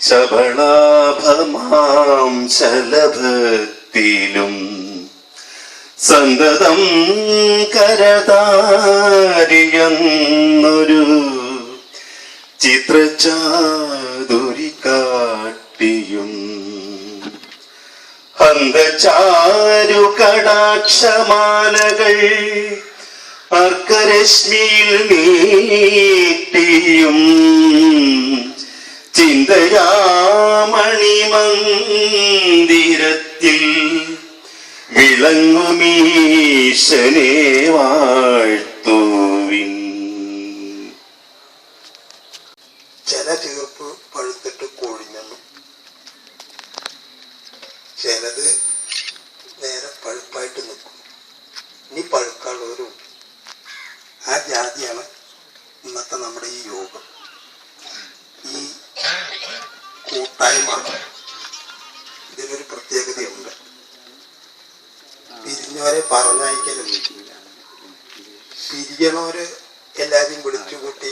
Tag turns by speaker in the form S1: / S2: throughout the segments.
S1: ശബളാഭമാം ശലഭത്തിലും സന്തതം കരതാരിയെന്നൊരു ചിത്രചാതുരി കാട്ടിയും ഹന്തചാരു കടാക്ഷമാലകൾ അർക്കരശ്മിയിൽ നീട്ടിയും ചിന്തയാമണിമന്ദിരത്തിൽ വിളങ്ങുമീശനെ വാഴ്ത്തുവിൻ.
S2: ചില തീർപ്പ് പഴുത്തിട്ട് കൊഴിഞ്ഞെന്നും ചിലത് നേരെ പഴുപ്പായിട്ട് നിൽക്കും. ഇനി പഴുക്കാനുള്ളവരും ആ ജാതിയാണ് ഇന്നത്തെ നമ്മുടെ ഈ യോഗം, ഈ കൂട്ടായ്മ. ഇതിനൊരു പ്രത്യേകതയുണ്ട്. പിരിഞ്ഞവരെ പറഞ്ഞയക്കലും പിരിയണവര് എല്ലാവരെയും വിളിച്ചുകൂട്ടി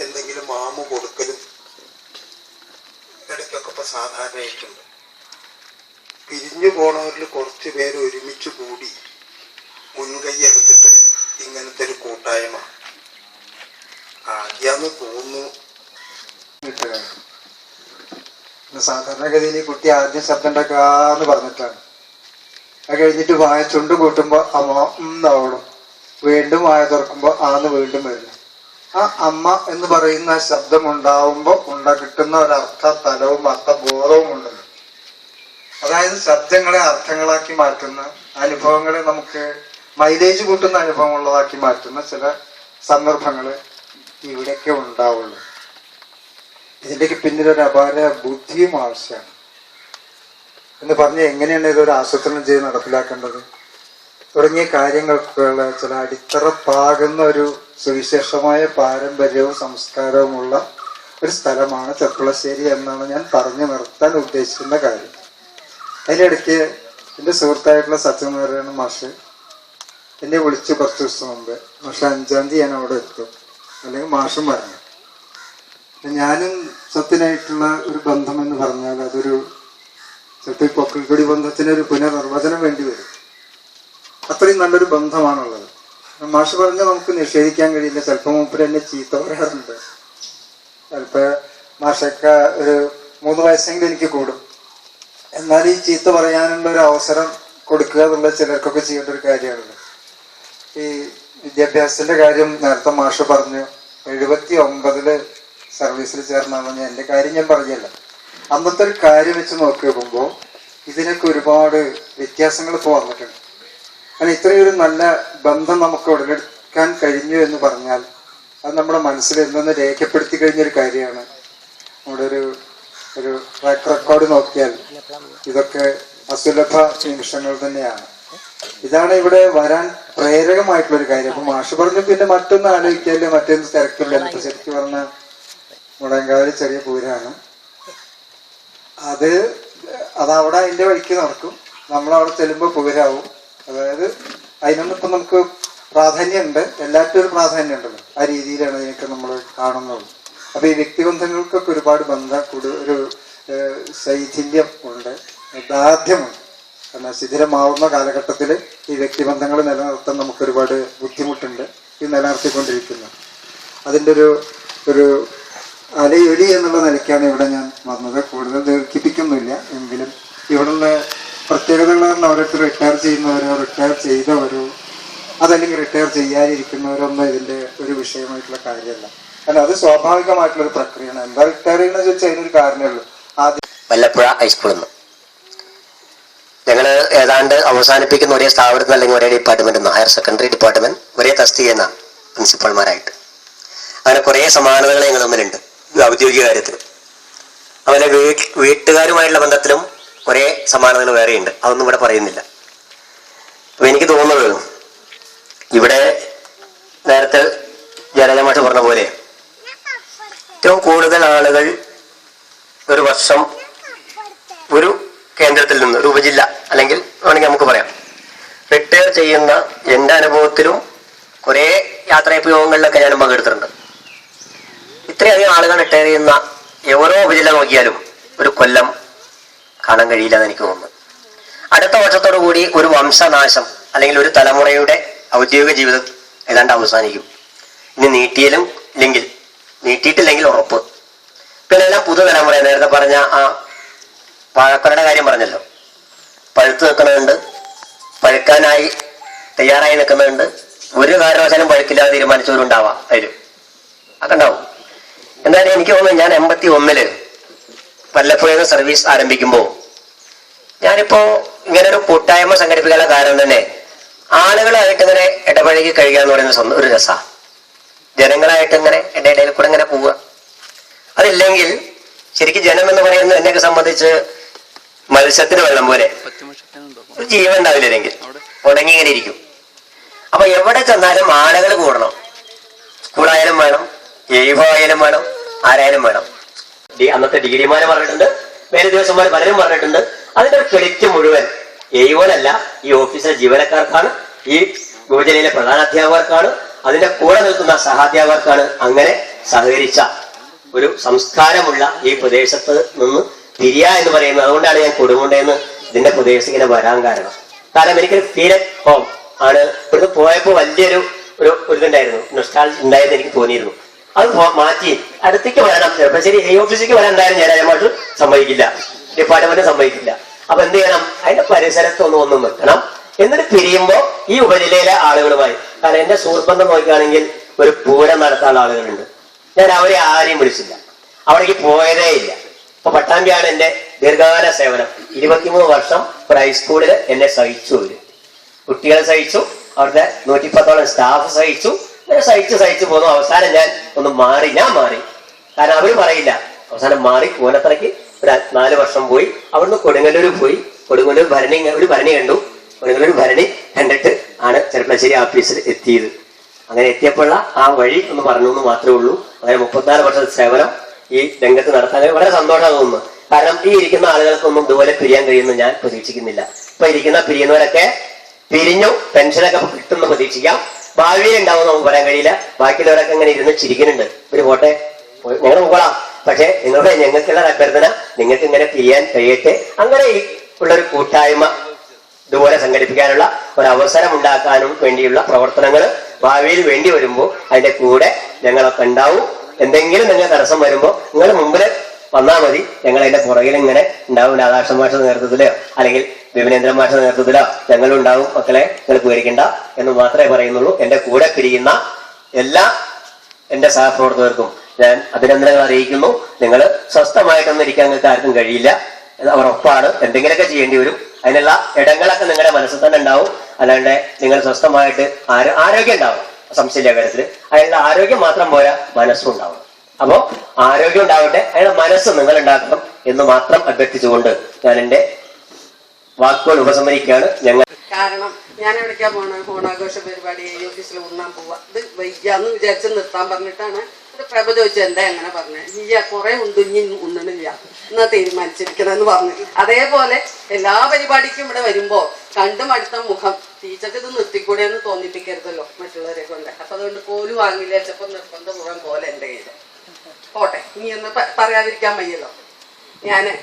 S2: എന്തെങ്കിലും മാമു കൊടുക്കലും ഇടയ്ക്കൊക്കെ ഇപ്പൊ സാധാരണയായിട്ടുണ്ട്. പിരിഞ്ഞു പോണവരിൽ കുറച്ച് പേര് ഒരുമിച്ച് കൂടി മുൻകൈ എടുത്തിട്ട് ഇങ്ങനത്തെ ഒരു കൂട്ടായ്മ ആദ്യാന്ന് തോന്നുന്നു.
S3: സാധാരണഗതിയിൽ ഈ കുട്ടി ആദ്യം ശബ്ദം ഉണ്ടാക്കാന്ന് പറഞ്ഞിട്ടാണ്. അത് കഴിഞ്ഞിട്ട് വായ ചുണ്ട് കൂട്ടുമ്പോ അമ്മ എന്നാവണം, വീണ്ടും വായ തുറക്കുമ്പോ ആന്ന് വീണ്ടും വരുന്നു. ആ അമ്മ എന്ന് പറയുന്ന ശബ്ദം ഉണ്ടാവുമ്പോ കിട്ടുന്ന ഒരർത്ഥ തലവും അർത്ഥബോധവും ഉണ്ടല്ലോ. അതായത് ശബ്ദങ്ങളെ അർത്ഥങ്ങളാക്കി മാറ്റുന്ന അനുഭവങ്ങളെ നമുക്ക് മൈലേജ് കൂട്ടുന്ന അനുഭവമുള്ളതാക്കി മാറ്റുന്ന ചില സന്ദർഭങ്ങള് ഇവിടെയൊക്കെ ഉണ്ടാവുള്ളൂ. ഇതിൻ്റെയൊക്കെ പിന്നിലൊരു അപാര ബുദ്ധിയും ആവശ്യമാണ് എന്ന് പറഞ്ഞ് എങ്ങനെയാണ് ഇതൊരു ആസൂത്രണം ചെയ്ത് നടപ്പിലാക്കേണ്ടത് തുടങ്ങിയ കാര്യങ്ങൾക്കുള്ള ചില അടിത്തറ പാകുന്ന ഒരു സുവിശേഷമായ പാരമ്പര്യവും സംസ്കാരവുമുള്ള ഒരു സ്ഥലമാണ് ചെർപ്പുളശ്ശേരി എന്നാണ് ഞാൻ പറഞ്ഞു നിർത്താൻ ഉദ്ദേശിക്കുന്ന കാര്യം. അതിനിടയ്ക്ക് എൻ്റെ സുഹൃത്തായിട്ടുള്ള സത്യനാരായണ മാഷ് എന്നെ വിളിച്ചു കുറച്ച് ദിവസം മുമ്പ്. മാഷ് 5-ാം തീയതി ഞാൻ അവിടെ എത്തും, അല്ലെങ്കിൽ മാഷും പറഞ്ഞു. ഞാനും സത്യനായിട്ടുള്ള ഒരു ബന്ധം എന്ന് പറഞ്ഞാൽ അതൊരു ചിലപ്പോൾ പൊക്കിൾക്കൊടി ബന്ധത്തിനൊരു പുനർനിർവചനം വേണ്ടി വരും. അത്രയും നല്ലൊരു ബന്ധമാണുള്ളത്. മാഷ് പറഞ്ഞ നമുക്ക് നിഷേധിക്കാൻ കഴിയില്ല. ചിലപ്പോൾ മൂപ്പര് എന്നെ ചീത്ത പറയാറുണ്ട്. ചിലപ്പോൾ മാഷൊക്കെ ഒരു 3 വയസ്സെങ്കിലും എനിക്ക് കൂടും. എന്നാൽ ഈ ചീത്ത പറയാനുള്ള ഒരു അവസരം കൊടുക്കുക എന്നുള്ള ചിലർക്കൊക്കെ ചെയ്യേണ്ട ഒരു കാര്യമാണല്ലോ. ഈ വിദ്യാഭ്യാസത്തിന്റെ കാര്യം നേരത്തെ മാഷ് പറഞ്ഞു. 79 സർവീസിൽ ചേർന്നാണെന്ന് എൻ്റെ കാര്യം ഞാൻ പറഞ്ഞല്ല. അന്നത്തെ ഒരു കാര്യം വെച്ച് നോക്കുമ്പോൾ ഇതിനൊക്കെ ഒരുപാട് വ്യത്യാസങ്ങൾ ഇപ്പോൾ വന്നിട്ടുണ്ട്. കാരണം ഇത്രയൊരു നല്ല ബന്ധം നമുക്ക് ഉടലെടുക്കാൻ കഴിഞ്ഞു എന്ന് പറഞ്ഞാൽ അത് നമ്മുടെ മനസ്സിൽ എന്തെന്ന് രേഖപ്പെടുത്തി കഴിഞ്ഞൊരു കാര്യമാണ്. നമ്മുടെ ഒരു ട്രാക്ക് റെക്കോർഡ് നോക്കിയാൽ ഇതൊക്കെ അസുലഭ നിമിഷങ്ങൾ തന്നെയാണ്. ഇതാണ് ഇവിടെ വരാൻ പ്രേരകമായിട്ടുള്ളൊരു കാര്യം. അപ്പൊ മാഷ് പറഞ്ഞു പിന്നെ മറ്റൊന്നും ആലോചിക്കാല്ല, മറ്റൊന്നും തിരക്കില്ല. ഇപ്പൊ ശരിക്കും പറഞ്ഞ മുടങ്കാവിൽ ചെറിയ പൂരാണ്. അതവിടെ അതിന്റെ വഴിക്ക് നടക്കും. നമ്മളവിടെ ചെല്ലുമ്പോൾ പൂരാവും. അതായത് അതിനൊന്നും ഇപ്പൊ നമുക്ക് പ്രാധാന്യമുണ്ട്, എല്ലാറ്റിനും ഒരു പ്രാധാന്യം ഉണ്ടല്ലോ. ആ രീതിയിലാണ് ഇതിനൊക്കെ നമ്മൾ കാണുന്നത്. അപ്പൊ ഈ വ്യക്തിബന്ധങ്ങൾക്കൊക്കെ ഒരുപാട് ഒരു ശൈഥില്യം ഉണ്ട്, ദാർഢ്യമുണ്ട്. കാരണം ശിഥിലമാവുന്ന കാലഘട്ടത്തിൽ ഈ വ്യക്തിബന്ധങ്ങൾ നിലനിർത്താൻ നമുക്ക് ഒരുപാട് ബുദ്ധിമുട്ടുണ്ട്. ഇത് നിലനിർത്തിക്കൊണ്ടിരിക്കുന്നത് അതിൻ്റെ ഒരു അലയൊലി എന്നുള്ള നിലയ്ക്കാണ് ഇവിടെ ഞാൻ വന്നത്. കൂടുതൽ ദീർഘിപ്പിക്കുന്നില്ല. എങ്കിലും ഇവിടുള്ള പ്രത്യേകതകൾ ഓരോരുത്തർ റിട്ടയർ ചെയ്യുന്നവരോ റിട്ടയർ ചെയ്തവരോ അതല്ലെങ്കിൽ റിട്ടയർ ചെയ്യാതിരിക്കുന്നവരൊന്നും ഇതിൻ്റെ ഒരു വിഷയമായിട്ടുള്ള കാര്യമല്ല. കാരണം അത് സ്വാഭാവികമായിട്ടുള്ളൊരു പ്രക്രിയയാണ്. എന്താ റിട്ടയർ ചെയ്യുന്നത് ചോദിച്ചാൽ അതിനൊരു കാരണമേ ഉള്ളൂ. ആദ്യം
S4: വല്ലപ്പുഴ ഹൈസ്കൂളിൽ നിന്ന് ഞങ്ങൾ ഏതാണ്ട് അവസാനിപ്പിക്കുന്ന ഒരേ സ്ഥാപനത്തിൽ അല്ലെങ്കിൽ ഒരേ ഡിപ്പാർട്ട്മെന്റ്, ഹയർ സെക്കൻഡറി ഡിപ്പാർട്ട്മെന്റ്, ഒരേ തസ്തികയെന്ന പ്രിൻസിപ്പൾമാരായിട്ട്. അങ്ങനെ കുറേ സമാനതകൾ ഞങ്ങൾ തമ്മിലുണ്ട് ഔദ്യോഗിക കാര്യത്തിൽ. അതുപോലെ വീട്ടുകാരുമായിട്ടുള്ള ബന്ധത്തിലും ഒരേ സമാനതകൾ വേറെയുണ്ട്. അതൊന്നും ഇവിടെ പറയുന്നില്ല. അപ്പൊ എനിക്ക് തോന്നുന്നത് ഇവിടെ നേരത്തെ ജലജമാഷ് പറഞ്ഞ പോലെ ഏറ്റവും കൂടുതൽ ആളുകൾ ഒരു വർഷം ഒരു കേന്ദ്രത്തിൽ നിന്ന്, ഒരു ഉപജില്ല അല്ലെങ്കിൽ വേണമെങ്കിൽ നമുക്ക് പറയാം, റിട്ടയർ ചെയ്യുന്ന എൻ്റെ അനുഭവത്തിലും കുറേ യാത്രാപ്രയോഗങ്ങളിലൊക്കെ ഞാൻ പങ്കെടുത്തിട്ടുണ്ട്. ഇത്രയധികം ആളുകൾ റിട്ടയർ ചെയ്യുന്ന ഓരോ ഉപജില്ല നോക്കിയാലും ഒരു കൊല്ലം കാണാൻ കഴിയില്ല എന്ന് എനിക്ക് തോന്നുന്നു. അടുത്ത വർഷത്തോടു കൂടി ഒരു വംശനാശം അല്ലെങ്കിൽ ഒരു തലമുറയുടെ ഔദ്യോഗിക ജീവിതം ഏതാണ്ട് അവസാനിക്കും. ഇനി നീട്ടിയിട്ടില്ലെങ്കിൽ ഉറപ്പ്. പിന്നെ എല്ലാം പുതുതലമുറ, നേരത്തെ പറഞ്ഞ ആ വാഴക്കൊലയുടെ കാര്യം പറഞ്ഞല്ലോ, പഴുത്ത് നിൽക്കുന്നുണ്ട്, പഴുക്കാനായി തയ്യാറായി നിൽക്കുന്നുണ്ട്, ഒരു കാരണവശാലും പഴുക്കില്ലാതെ തീരുമാനിച്ചവരുണ്ടാവാം അതിൽ, അതൊക്കെ ഉണ്ടാവും. എന്തായാലും എനിക്ക് തോന്നുന്നു ഞാൻ 81 വല്ലപ്പോഴും സർവീസ് ആരംഭിക്കുമ്പോൾ ഞാനിപ്പോ ഇങ്ങനെ ഒരു കൂട്ടായ്മ സംഘടിപ്പിക്കാനുള്ള കാരണം തന്നെ ആളുകളായിട്ട് ഇങ്ങനെ ഇടപഴകി കഴിയുക എന്ന് പറയുന്ന ഒരു രസമാണ്. ജനങ്ങളായിട്ട് ഇങ്ങനെ എൻ്റെ ഇടയിൽ കൂടെ ഇങ്ങനെ പോവുക. അതില്ലെങ്കിൽ ശരിക്കും ജനം എന്ന് പറയുന്നത് എന്നെയൊക്കെ സംബന്ധിച്ച് മത്സ്യത്തിന് വെള്ളം പോലെ ഒരു ജീവൻ ഉണ്ടാവില്ലെങ്കിൽ ഉണങ്ങി ഇങ്ങനെ ഇരിക്കും. അപ്പൊ എവിടെ ചെന്നാലും ആളുകൾ കൂടണം. സ്കൂളായാലും വേണം, ആയാലും വേണം, ആരായാലും വേണം. അന്നത്തെ ഡിഗ്രിമാര് പറഞ്ഞിട്ടുണ്ട്, മേലധ്യക്ഷന്മാർ പലരും പറഞ്ഞിട്ടുണ്ട്. അതിന്റെ ക്രെഡിറ്റ് മുഴുവൻ എഴുവനല്ല, ഈ ഓഫീസിലെ ജീവനക്കാർക്കാണ്, ഈ യുവജനയിലെ പ്രധാന അധ്യാപകർക്കാണ്, അതിന്റെ കൂടെ നിൽക്കുന്ന സഹാധ്യാപകർക്കാണ്. അങ്ങനെ സഹകരിച്ച ഒരു സംസ്കാരമുള്ള ഈ പ്രദേശത്ത് നിന്ന് തിരിയ എന്ന് പറയുന്നത്. അതുകൊണ്ടാണ് ഞാൻ കൊടുമുണ്ടെന്ന് ഇതിന്റെ പ്രദേശത്ത് ഇങ്ങനെ വരാൻ കാരണം. എനിക്കൊരു ഫീൽ അറ്റ് ഹോം ആണ്. ഇവിടുന്ന് പോയപ്പോ വലിയൊരു ഇതുണ്ടായിരുന്നു, നൊസ്റ്റാൾജി ഉണ്ടായെന്ന് എനിക്ക് തോന്നിയിരുന്നു. അത് മാറ്റി അടുത്തേക്ക് വരണം. ചിലപ്പോൾ ശരി ഈ ഓഫീസിലേക്ക് വരാൻ എന്തായാലും ഞാൻ അതിനോട്ട് സമ്മതിക്കില്ല, ഡിപ്പാർട്ട്മെന്റ് സമ്മതിക്കില്ല. അപ്പൊ എന്ത് ചെയ്യണം, അതിന്റെ പരിസരത്തൊന്നും വെക്കണം. എന്നിട്ട് പിരിയുമ്പോ ഈ ഉപജില്ലയിലെ ആളുകളുമായി, കാരണം എന്റെ സുഹൃത്ബന്ധം നോക്കുകയാണെങ്കിൽ ഒരു പൂരം നടത്താനുള്ള ആളുകളുണ്ട്. ഞാൻ അവരെ ആരെയും വിളിച്ചില്ല, അവിടേക്ക് പോയതേ ഇല്ല. ഇപ്പൊ പട്ടാമ്പിയാണ് എന്റെ ദീർഘകാല സേവനം. 23 വർഷം ഒരു ഹൈസ്കൂളിൽ എന്നെ സഹിച്ചു. കുട്ടികളെ സഹിച്ചു, അവിടുത്തെ 110ഓളം സ്റ്റാഫ് സഹിച്ചു. ഇങ്ങനെ സഹിച്ചു പോന്നു. അവസാനം ഞാൻ ഞാൻ മാറി. കാരണം അവര് പറയില്ല. അവസാനം മാറി കൂനത്തറയ്ക്ക് ഒരു 4 വർഷം പോയി. അവിടുന്ന് കൊടുങ്ങല്ലൂർ പോയി. കൊടുങ്ങല്ലൂർ ഒരു ഭരണി കണ്ടു. കൊടുങ്ങല്ലൂർ ഭരണി കണ്ടിട്ട് ആണ് ചെറുപ്പശ്ശേരി ഓഫീസിൽ എത്തിയത്. അങ്ങനെ എത്തിയപ്പോഴുള്ള ആ വഴി ഒന്ന് പറഞ്ഞു എന്ന് മാത്രമേ ഉള്ളൂ. അങ്ങനെ 34 വർഷത്തെ സേവനം ഈ രംഗത്ത് നടത്താൻ വളരെ സന്തോഷം തോന്നുന്നു. കാരണം ഈ ഇരിക്കുന്ന ആളുകൾക്കൊന്നും ഇതുപോലെ പിരിയാൻ കഴിയുമെന്ന് ഞാൻ പ്രതീക്ഷിക്കുന്നില്ല. ഇപ്പൊ പിരിയുന്നവരൊക്കെ പിരിഞ്ഞു, പെൻഷനൊക്കെ കിട്ടുമെന്ന് പ്രതീക്ഷിക്കാം. ഭാവിയിൽ ഉണ്ടാവും നമുക്ക് പറയാൻ കഴിയില്ല. ബാക്കിയുള്ളവരൊക്കെ ഇങ്ങനെ ഇരുന്ന് ചിരിക്കുന്നുണ്ട്. ഇവര് പോട്ടെ, ഞങ്ങൾ പോകണം. പക്ഷെ ഞങ്ങൾക്കുള്ള അഭ്യർത്ഥന, നിങ്ങൾക്ക് ഇങ്ങനെ പിരിയാൻ കഴിയട്ടെ. അങ്ങനെ ഉള്ളൊരു കൂട്ടായ്മ ഇതുപോലെ സംഘടിപ്പിക്കാനുള്ള ഒരു അവസരം ഉണ്ടാക്കാനും വേണ്ടിയുള്ള പ്രവർത്തനങ്ങൾ ഭാവിയിൽ വേണ്ടി വരുമ്പോൾ അതിന്റെ കൂടെ ഞങ്ങളൊക്കെ ഉണ്ടാവും. എന്തെങ്കിലും നിങ്ങൾ തടസ്സം വരുമ്പോൾ നിങ്ങൾ മുമ്പിൽ വന്നാൽ മതി. ഞങ്ങൾ അതിന്റെ പുറകിൽ ഇങ്ങനെ ഉണ്ടാവും. രാധാകൃഷ്ണ മാഷ നേതൃത്വത്തിലോ അല്ലെങ്കിൽ വിപിനേന്ദ്രൻ മാഷ നേതൃത്വത്തിലോ ഞങ്ങളുണ്ടാവും. മക്കളെ, നിങ്ങൾ പേടിക്കണ്ട എന്ന് മാത്രമേ പറയുന്നുള്ളൂ. എന്റെ കൂടെ പിരിയുന്ന എല്ലാ എന്റെ സഹപ്രവർത്തകർക്കും ഞാൻ അഭിനന്ദനങ്ങൾ അറിയിക്കുന്നു. നിങ്ങൾ സ്വസ്ഥമായിട്ടൊന്നും ഇരിക്കാൻ നിങ്ങൾക്ക് ആർക്കും കഴിയില്ല, അവർ ഉറപ്പാണ്. എന്തെങ്കിലുമൊക്കെ ചെയ്യേണ്ടി വരും. അതിനുള്ള ഇടങ്ങളൊക്കെ നിങ്ങളുടെ മനസ്സിൽ തന്നെ ഉണ്ടാവും. അല്ലാണ്ട് നിങ്ങൾ സ്വസ്ഥമായിട്ട് ആരോഗ്യം ഉണ്ടാവും, സംശയമില്ല കാര്യത്തില്. അതിനുള്ള ആരോഗ്യം മാത്രം പോരാ, മനസ്സും ഉണ്ടാവും. അപ്പോ ആരോഗ്യം ഉണ്ടാവട്ടെ, അതിനുള്ള മനസ്സ് നിങ്ങൾ ഉണ്ടാക്കണം എന്ന് മാത്രം അഭ്യർത്ഥിച്ചുകൊണ്ട് ഞാൻ എന്റെ വാക്കുകൾ ഉപസംഹരിക്കുകയാണ്.
S5: കാരണം ഞാൻ എവിടേക്കാ ഓണാഘോഷ പരിപാടി ഓഫീസിൽ ഉണ്ണാൻ പോവാ. ഇത് വയ്യാന്ന് വിചാരിച്ച് നിർത്താൻ പറഞ്ഞിട്ടാണ് പ്രഭ ചോദിച്ചത്. എന്താ അങ്ങനെ പറഞ്ഞത്? ഇയ്യ കുറെ ഉണ്ട്, ഇനി ഉണ്ണണില്ല എന്നാ തീരുമാനിച്ചിരിക്കണെന്ന് പറഞ്ഞു. അതേപോലെ എല്ലാ പരിപാടിക്കും ഇവിടെ വരുമ്പോ കണ്ടും അടുത്ത മുഖം ടീച്ചർക്ക് ഇത് നിർത്തിക്കൂടെ എന്ന് തോന്നിപ്പിക്കരുതല്ലോ മറ്റുള്ളവരെ കൊണ്ട്. അപ്പൊ അതുകൊണ്ട് കോല് വാങ്ങില്ല, ചിലപ്പോൾ നിർബന്ധപൂർവ്വം പോലെ എൻ്റെ കയ്യിൽ പോട്ടെ, നീ ഒന്ന് പറയാതിരിക്കാൻ വയ്യല്ലോ. ഞാന്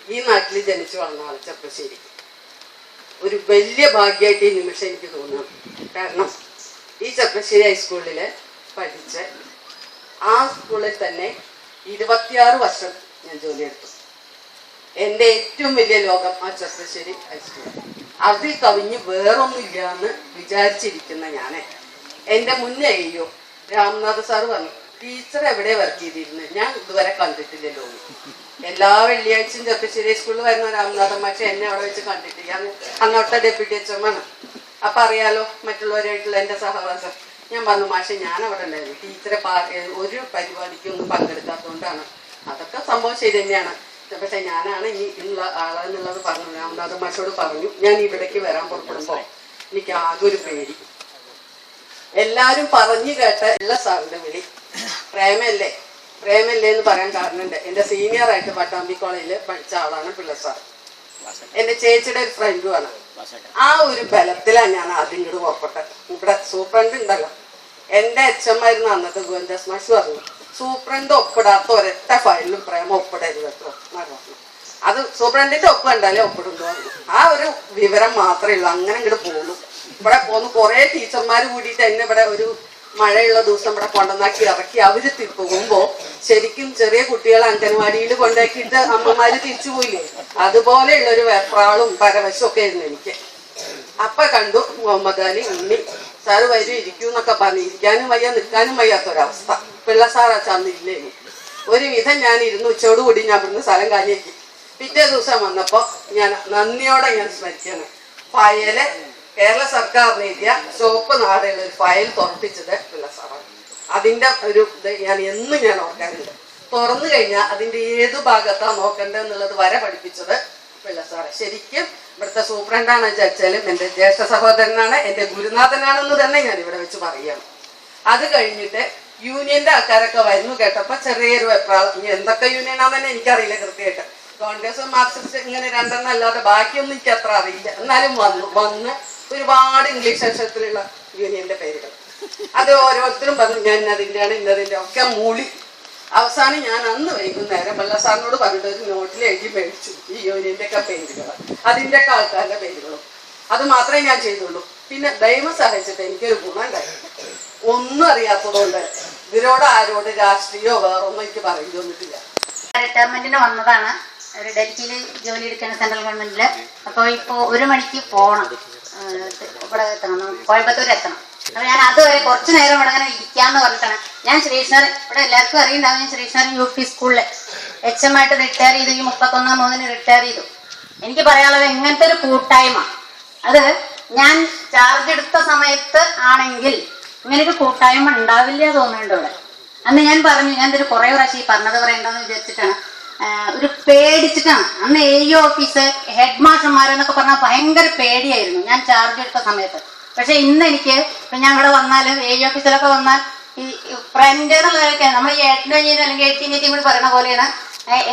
S5: ഈ നാട്ടിൽ ജനിച്ചു വളർന്ന ആള് ചെറുപ്പശ്ശേരി. ഒരു വലിയ ഭാഗ്യമായിട്ട് ഈ നിമിഷം എനിക്ക് തോന്നുന്നു. കാരണം ഈ ചെറുപ്പശ്ശേരി ഹൈസ്കൂളിൽ പഠിച്ച് ആ സ്കൂളിൽ തന്നെ 26 വർഷം ഞാൻ ജോലിയെടുത്തു. എൻ്റെ ഏറ്റവും വലിയ ലോകം ആ ചെറുപ്പശ്ശേരി ഹൈസ്കൂൾ. അതിൽ കവിഞ്ഞ് വേറൊന്നുമില്ല എന്ന് വിചാരിച്ചിരിക്കുന്ന ഞാൻ എൻ്റെ മുന്നേ അയ്യോ രാംനാഥ് സാറ് പറഞ്ഞു, ടീച്ചർ എവിടെ വർക്ക് ചെയ്തിരുന്നത്? ഞാൻ ഇതുവരെ കണ്ടിട്ടില്ലല്ലോ. എല്ലാ വെള്ളിയാഴ്ചയും ചെറുപ്പശ്ശേരി സ്കൂളിൽ വരുന്ന രാംനാഥൻ മാഷെ എന്നെ അവിടെ വെച്ച് കണ്ടിട്ടില്ല. അന്നോട്ട ഡെപ്യൂട്ടി എച്ച്എമ്മാണ്. അപ്പൊ അറിയാലോ മറ്റുള്ളവരായിട്ടുള്ള എൻ്റെ സഹവാസം. ഞാൻ പറഞ്ഞു, മാഷെ ഞാൻ അവിടെ ഉണ്ടായിരുന്നു, ടീച്ചറെ ഒരു പരിപാടിക്കും ഒന്നും പങ്കെടുക്കാത്തതുകൊണ്ടാണ്. അതൊക്കെ സംഭവം ശരി തന്നെയാണ്. പക്ഷെ ഞാനാണ് ഇനി ഉള്ള ആളെന്നുള്ളത് പറഞ്ഞു. രാംനാഥൻ മാഷോട് പറഞ്ഞു, ഞാൻ ഇവിടേക്ക് വരാൻ പുറപ്പെടുമ്പോ എനിക്ക് ആകെ ഒരു പേടി. എല്ലാരും പറഞ്ഞു കേട്ട എല്ലാ സാറിന്റെ വിളി പ്രേമല്ലേ എന്ന് പറയാൻ കാരണമുണ്ട്. എന്റെ സീനിയറായിട്ട് പട്ടാമ്പി കോളേജിൽ പഠിച്ച ആളാണ് പിള്ള സാർ. എന്റെ ചേച്ചിയുടെ ഒരു ഫ്രണ്ടുമാണ്. ആ ഒരു ബലത്തിലാണ് ഞാൻ ആദ്യം ഇങ്ങോട്ട് പുറപ്പെട്ടത്. ഇവിടെ സൂപ്രണ്ട് ഉണ്ടല്ലോ, എന്റെ എച്ച്എം ആയിരുന്നു അന്നത്തെ ഗോവിന്ദാസ് മാഷ് പറഞ്ഞു, സൂപ്രണ്ട് ഒപ്പിടാത്ത ഒരൊറ്റ ഫയലിലും പ്രേമ ഒപ്പിടരുത് കേട്ടോ എന്നാണ് പറഞ്ഞു. അത് സൂപ്രണ്ടിന്റെ ഒപ്പ് കണ്ടാലേ ഒപ്പിടുന്നു പറഞ്ഞു. ആ ഒരു വിവരം മാത്രമേ ഉള്ളൂ. അങ്ങനെ ഇങ്ങോട്ട് പോകുന്നു. ഇവിടെ പോന്നു കുറെ ടീച്ചർമാർ കൂടിയിട്ട് എന്നെ ഇവിടെ ഒരു മഴയുള്ള ദിവസം ഇവിടെ കൊണ്ടുവന്നാക്കി ഇറക്കി അവര് പോകുമ്പോ ശരിക്കും ചെറിയ കുട്ടികളെ അംഗൻവാടിയിൽ കൊണ്ടാക്കിയിട്ട് അമ്മമാര് തിരിച്ചു പോയില്ലേ, അതുപോലെയുള്ള ഒരു വെപ്രാളും പരവശവും ഒക്കെ ആയിരുന്നു എനിക്ക്. അപ്പൊ കണ്ടു മുഹമ്മദ് അലി ഉണ്ണി സാറ് വരും ഇരിക്കൂ എന്നൊക്കെ പറഞ്ഞു. ഇരിക്കാനും വയ്യ നിൽക്കാനും വയ്യാത്തൊരവസ്ഥ. പിള്ള സാറാ ചന്നില്ലേനു. ഒരുവിധം ഞാൻ ഇരുന്ന് ഉച്ചയോടുകൂടി ഞാൻ ഇവിടുന്ന് സ്ഥലം കാലിയാക്കി. പിറ്റേ ദിവസം വന്നപ്പോ ഞാൻ നന്ദിയോടെ ഞാൻ സ്മരിക്കാണ്. ഫയല് കേരള സർക്കാരിന് എഴുതിയ ചുവപ്പ് നാടുള്ള ഒരു ഫയൽ തുറപ്പിച്ചത് പിള്ള സാറാണ്. അതിന്റെ ഒരു ഇത് ഞാൻ എന്നും ഞാൻ ഓർക്കാറുണ്ട്. തുറന്നു കഴിഞ്ഞാൽ അതിന്റെ ഏതു ഭാഗത്താ നോക്കേണ്ടതെന്നുള്ളത് വരെ പഠിപ്പിച്ചത് പിള്ള സാറ്. ശരിക്കും ഇവിടുത്തെ സൂപ്രണ്ടാണെന്ന് വിചാരിച്ചാലും എൻ്റെ ജ്യേഷ്ഠ സഹോദരനാണ്, എൻ്റെ ഗുരുനാഥനാണെന്ന് തന്നെ ഞാൻ ഇവിടെ വെച്ച് പറയുകയാണ്. അത് കഴിഞ്ഞിട്ട് യൂണിയന്റെ ആൾക്കാരൊക്കെ വരുന്നു കേട്ടപ്പോ ചെറിയൊരു വെപ്രാളം. ഇനി എന്തൊക്കെ യൂണിയനാന്ന് തന്നെ എനിക്കറിയില്ല കൃത്യമായിട്ട്. കോൺഗ്രസ് മാർക്സിസ്റ്റ് ഇങ്ങനെ രണ്ടെണ്ണം അല്ലാതെ ബാക്കിയൊന്നും എനിക്ക് അത്ര അറിയില്ല. എന്നാലും വന്ന് ഒരുപാട് ഇംഗ്ലീഷ് അക്ഷരത്തിലുള്ള യൂണിയന്റെ പേരുകൾ അത് ഓരോരുത്തരും പറഞ്ഞു ഞാൻ ഇന്നതിൻ്റെയാണ് ഇന്നതിൻ്റെ ഒക്കെ മൂളി. അവസാനം ഞാൻ അന്ന് വൈകുന്നേരം പിള്ള സാറിനോട് പറഞ്ഞിട്ട് ഒരു നോട്ടിൽ എഴുതി മേടിച്ചു ഈ യൂണിയന്റെ ഒക്കെ പേരുകൾ, അതിൻ്റെ ഒക്കെ ആൾക്കാരുടെ പേരുകളും. അത് മാത്രമേ ഞാൻ ചെയ്തുള്ളൂ. പിന്നെ ദൈവം സഹായിച്ചിട്ട് എനിക്കൊരു ഗുണം ഉണ്ടായി. ഒന്നും അറിയാത്തതുകൊണ്ട് ഇവരോട് ആരോട് രാഷ്ട്രീയമോ വേറൊന്നും എനിക്ക് പറയേണ്ടി വന്നിട്ടില്ല.
S6: റിട്ടയർമെന്റിന് വന്നതാണ്. ഒരു ഡൽഹിയിൽ ജോലി എടുക്കുന്ന സെൻട്രൽ ഗവൺമെന്റില്. അപ്പോൾ ഇപ്പോൾ 1 മണിക്ക് പോകണം, ഇവിടെ എത്തണം, കോയമ്പത്തൂർ എത്തണം. അപ്പൊ ഞാൻ അതുവരെ കുറച്ചു നേരം ഇവിടെ അങ്ങനെ ഇരിക്കാന്ന് പറഞ്ഞിട്ടാണ് ഞാൻ ശ്രീകൃഷ്ണൻ, ഇവിടെ എല്ലാവർക്കും അറിയുണ്ടാവും, ഞാൻ ശ്രീകൃഷ്ണൻ UP സ്കൂളിലെ HM ആയിട്ട് റിട്ടയർ ചെയ്തു. ഈ 31/3 റിട്ടയർ ചെയ്തു. എനിക്ക് പറയാനുള്ളത് ഇങ്ങനത്തെ ഒരു കൂട്ടായ്മ, അത് ഞാൻ ചാർജ് എടുത്ത സമയത്ത് ആണെങ്കിൽ ഇങ്ങനൊരു കൂട്ടായ്മ ഉണ്ടാവില്ല തോന്നുന്നുണ്ട് ഇവിടെ. അന്ന് ഞാൻ പറഞ്ഞു, ഞാൻ ഇതൊരു കുറെ പ്രാവശ്യം ഈ പറഞ്ഞത് പറയണ്ടെന്ന് വിചാരിച്ചിട്ടാണ്, ഒരു പേടിച്ചിട്ടാണ്. അന്ന് AE ഓഫീസ് ഹെഡ് മാഷന്മാരെന്നൊക്കെ പറഞ്ഞാൽ ഭയങ്കര പേടിയായിരുന്നു ഞാൻ ചാർജ് എടുത്ത സമയത്ത്. പക്ഷെ ഇന്ന് എനിക്ക് ഇപ്പം ഞാൻ ഇവിടെ വന്നാൽ AE ഓഫീസിലൊക്കെ വന്നാൽ ഈ ഫ്രണ്ട് എന്നുള്ളതൊക്കെ നമ്മൾ ഈ ഏട്ടനീനും അല്ലെങ്കിൽ ഏട്ടീനീറ്റും കൂടി പറയുന്ന പോലെയാണ്.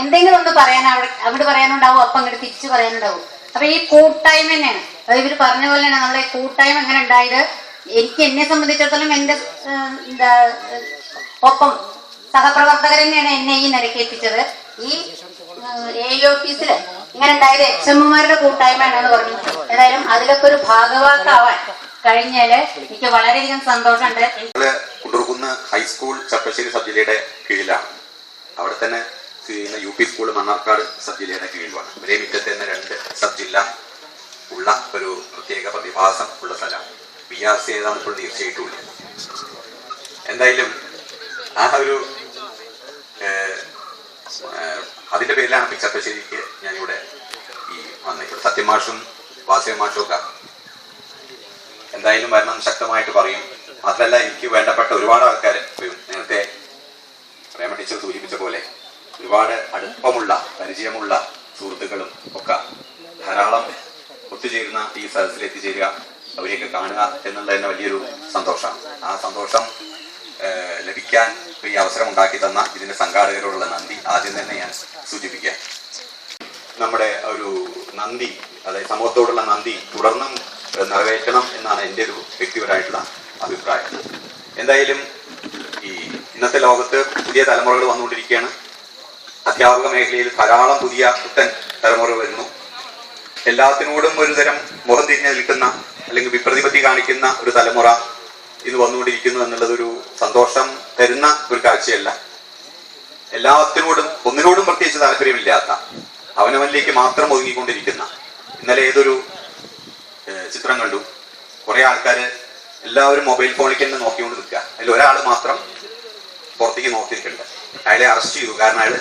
S6: എന്തെങ്കിലും ഒന്ന് പറയാൻ അങ്ങോട്ട് പറയാനുണ്ടാവും, അപ്പം അങ്ങോട്ട് തിരിച്ചു പറയാനുണ്ടാവും. അപ്പൊ ഈ കൂട്ടായ്മ തന്നെയാണ്. അത് ഇവർ പറഞ്ഞ പോലെയാണ് നമ്മളെ കൂട്ടായ്മ എങ്ങനെ ഉണ്ടായത്. എനിക്ക് എന്നെ സംബന്ധിച്ചിടത്തോളം എൻ്റെ ഒപ്പം സഹപ്രവർത്തകർ തന്നെയാണ് എന്നെ ഈ നിലയ്ക്ക് എത്തിച്ചത്. ഈ AE ഓഫീസിൽ ഇങ്ങനെ ഉണ്ടായത് HMമാരുടെ കൂട്ടായ്മയാണെന്ന് പറഞ്ഞു. ഏതായാലും അതിലൊക്കെ ഒരു ഭാഗവാക്കാവാൻ കഴിഞ്ഞാല് എനിക്ക് വളരെയധികം സന്തോഷമുണ്ട്.
S7: കുണ്ടൂർകുന്ന് ഹൈസ്കൂൾ ചപ്പശ്ശേരി സബ് ജില്ലയുടെ കീഴിലാണ്. അവിടെ തന്നെ UP സ്കൂൾ മണ്ണാർക്കാട് സബ് ജില്ലയുടെ കീഴിലാണ്. ഒരേ മുറ്റത്ത് തന്നെ 2 സബ് ജില്ല ഉള്ള ഒരു പ്രത്യേക പ്രതിഭാസം ഉള്ള സ്ഥലമാണ്. BRC ഏതാണ് ഇപ്പോൾ തീർച്ചയായിട്ടും ഇല്ല. എന്തായാലും ആ ഒരു അതിന്റെ പേരിലാണ് ചപ്പശ്ശേരിക്ക് ഞാനിവിടെ വന്നത്. സത്യമാഷും വാസവമാഷും ഒക്കെ എന്തായാലും വരണം ശക്തമായിട്ട് പറയും. മാത്രമല്ല എനിക്ക് വേണ്ടപ്പെട്ട ഒരുപാട് ആൾക്കാർ നേരത്തെ പ്രേമ ടീച്ചർ സൂചിപ്പിച്ച പോലെ ഒരുപാട് അടുപ്പമുള്ള പരിചയമുള്ള സുഹൃത്തുക്കളും ഒക്കെ ധാരാളം ഒത്തുചേരുന്ന ഈ സദസ്സിൽ എത്തിച്ചേരുക, അവരെയൊക്കെ കാണുക എന്നുള്ളത് തന്നെ വലിയൊരു സന്തോഷമാണ്. ആ സന്തോഷം ലഭിക്കാൻ ഈ അവസരം ഉണ്ടാക്കി തന്ന ഇതിന്റെ സംഘാടകരോടുള്ള നന്ദി ആദ്യം തന്നെ ഞാൻ സൂചിപ്പിക്കാം. നമ്മുടെ ഒരു നന്ദി, അതായത് സമൂഹത്തോടുള്ള നന്ദി തുടർന്നും നിറവേറ്റണം എന്നാണ് എൻ്റെ ഒരു വ്യക്തിപരമായിട്ടുള്ള അഭിപ്രായം. എന്തായാലും ഈ ഇന്നത്തെ ലോകത്ത് പുതിയ തലമുറകൾ വന്നുകൊണ്ടിരിക്കുകയാണ്. അധ്യാപക മേഖലയിൽ ധാരാളം പുത്തൻ തലമുറ വരുന്നു. എല്ലാത്തിനോടും ഒരു തരം മുഖം തിരിഞ്ഞു നിൽക്കുന്ന അല്ലെങ്കിൽ വിപ്രതിപത്തി കാണിക്കുന്ന ഒരു തലമുറ ഇത് വന്നുകൊണ്ടിരിക്കുന്നു എന്നുള്ളതൊരു സന്തോഷം തരുന്ന ഒരു കാഴ്ചയല്ല. എല്ലാത്തിനോടും ഒന്നിനോടും പ്രത്യേകിച്ച് താല്പര്യമില്ലാത്ത, അവനവനിലേക്ക് മാത്രം ഒതുങ്ങിക്കൊണ്ടിരിക്കുന്ന. ഇന്നലെ ഏതൊരു ചിത്രം കണ്ടു, കുറെ ആൾക്കാർ എല്ലാവരും മൊബൈൽ ഫോണിൽ തന്നെ നോക്കിക്കൊണ്ട് നിൽക്കുക, അതിൽ ഒരാൾ മാത്രം പുറത്തേക്ക് നോക്കി നിൽക്കുന്നുണ്ട്. അയാളെ അറസ്റ്റ് ചെയ്തു, കാരണം അയാൾ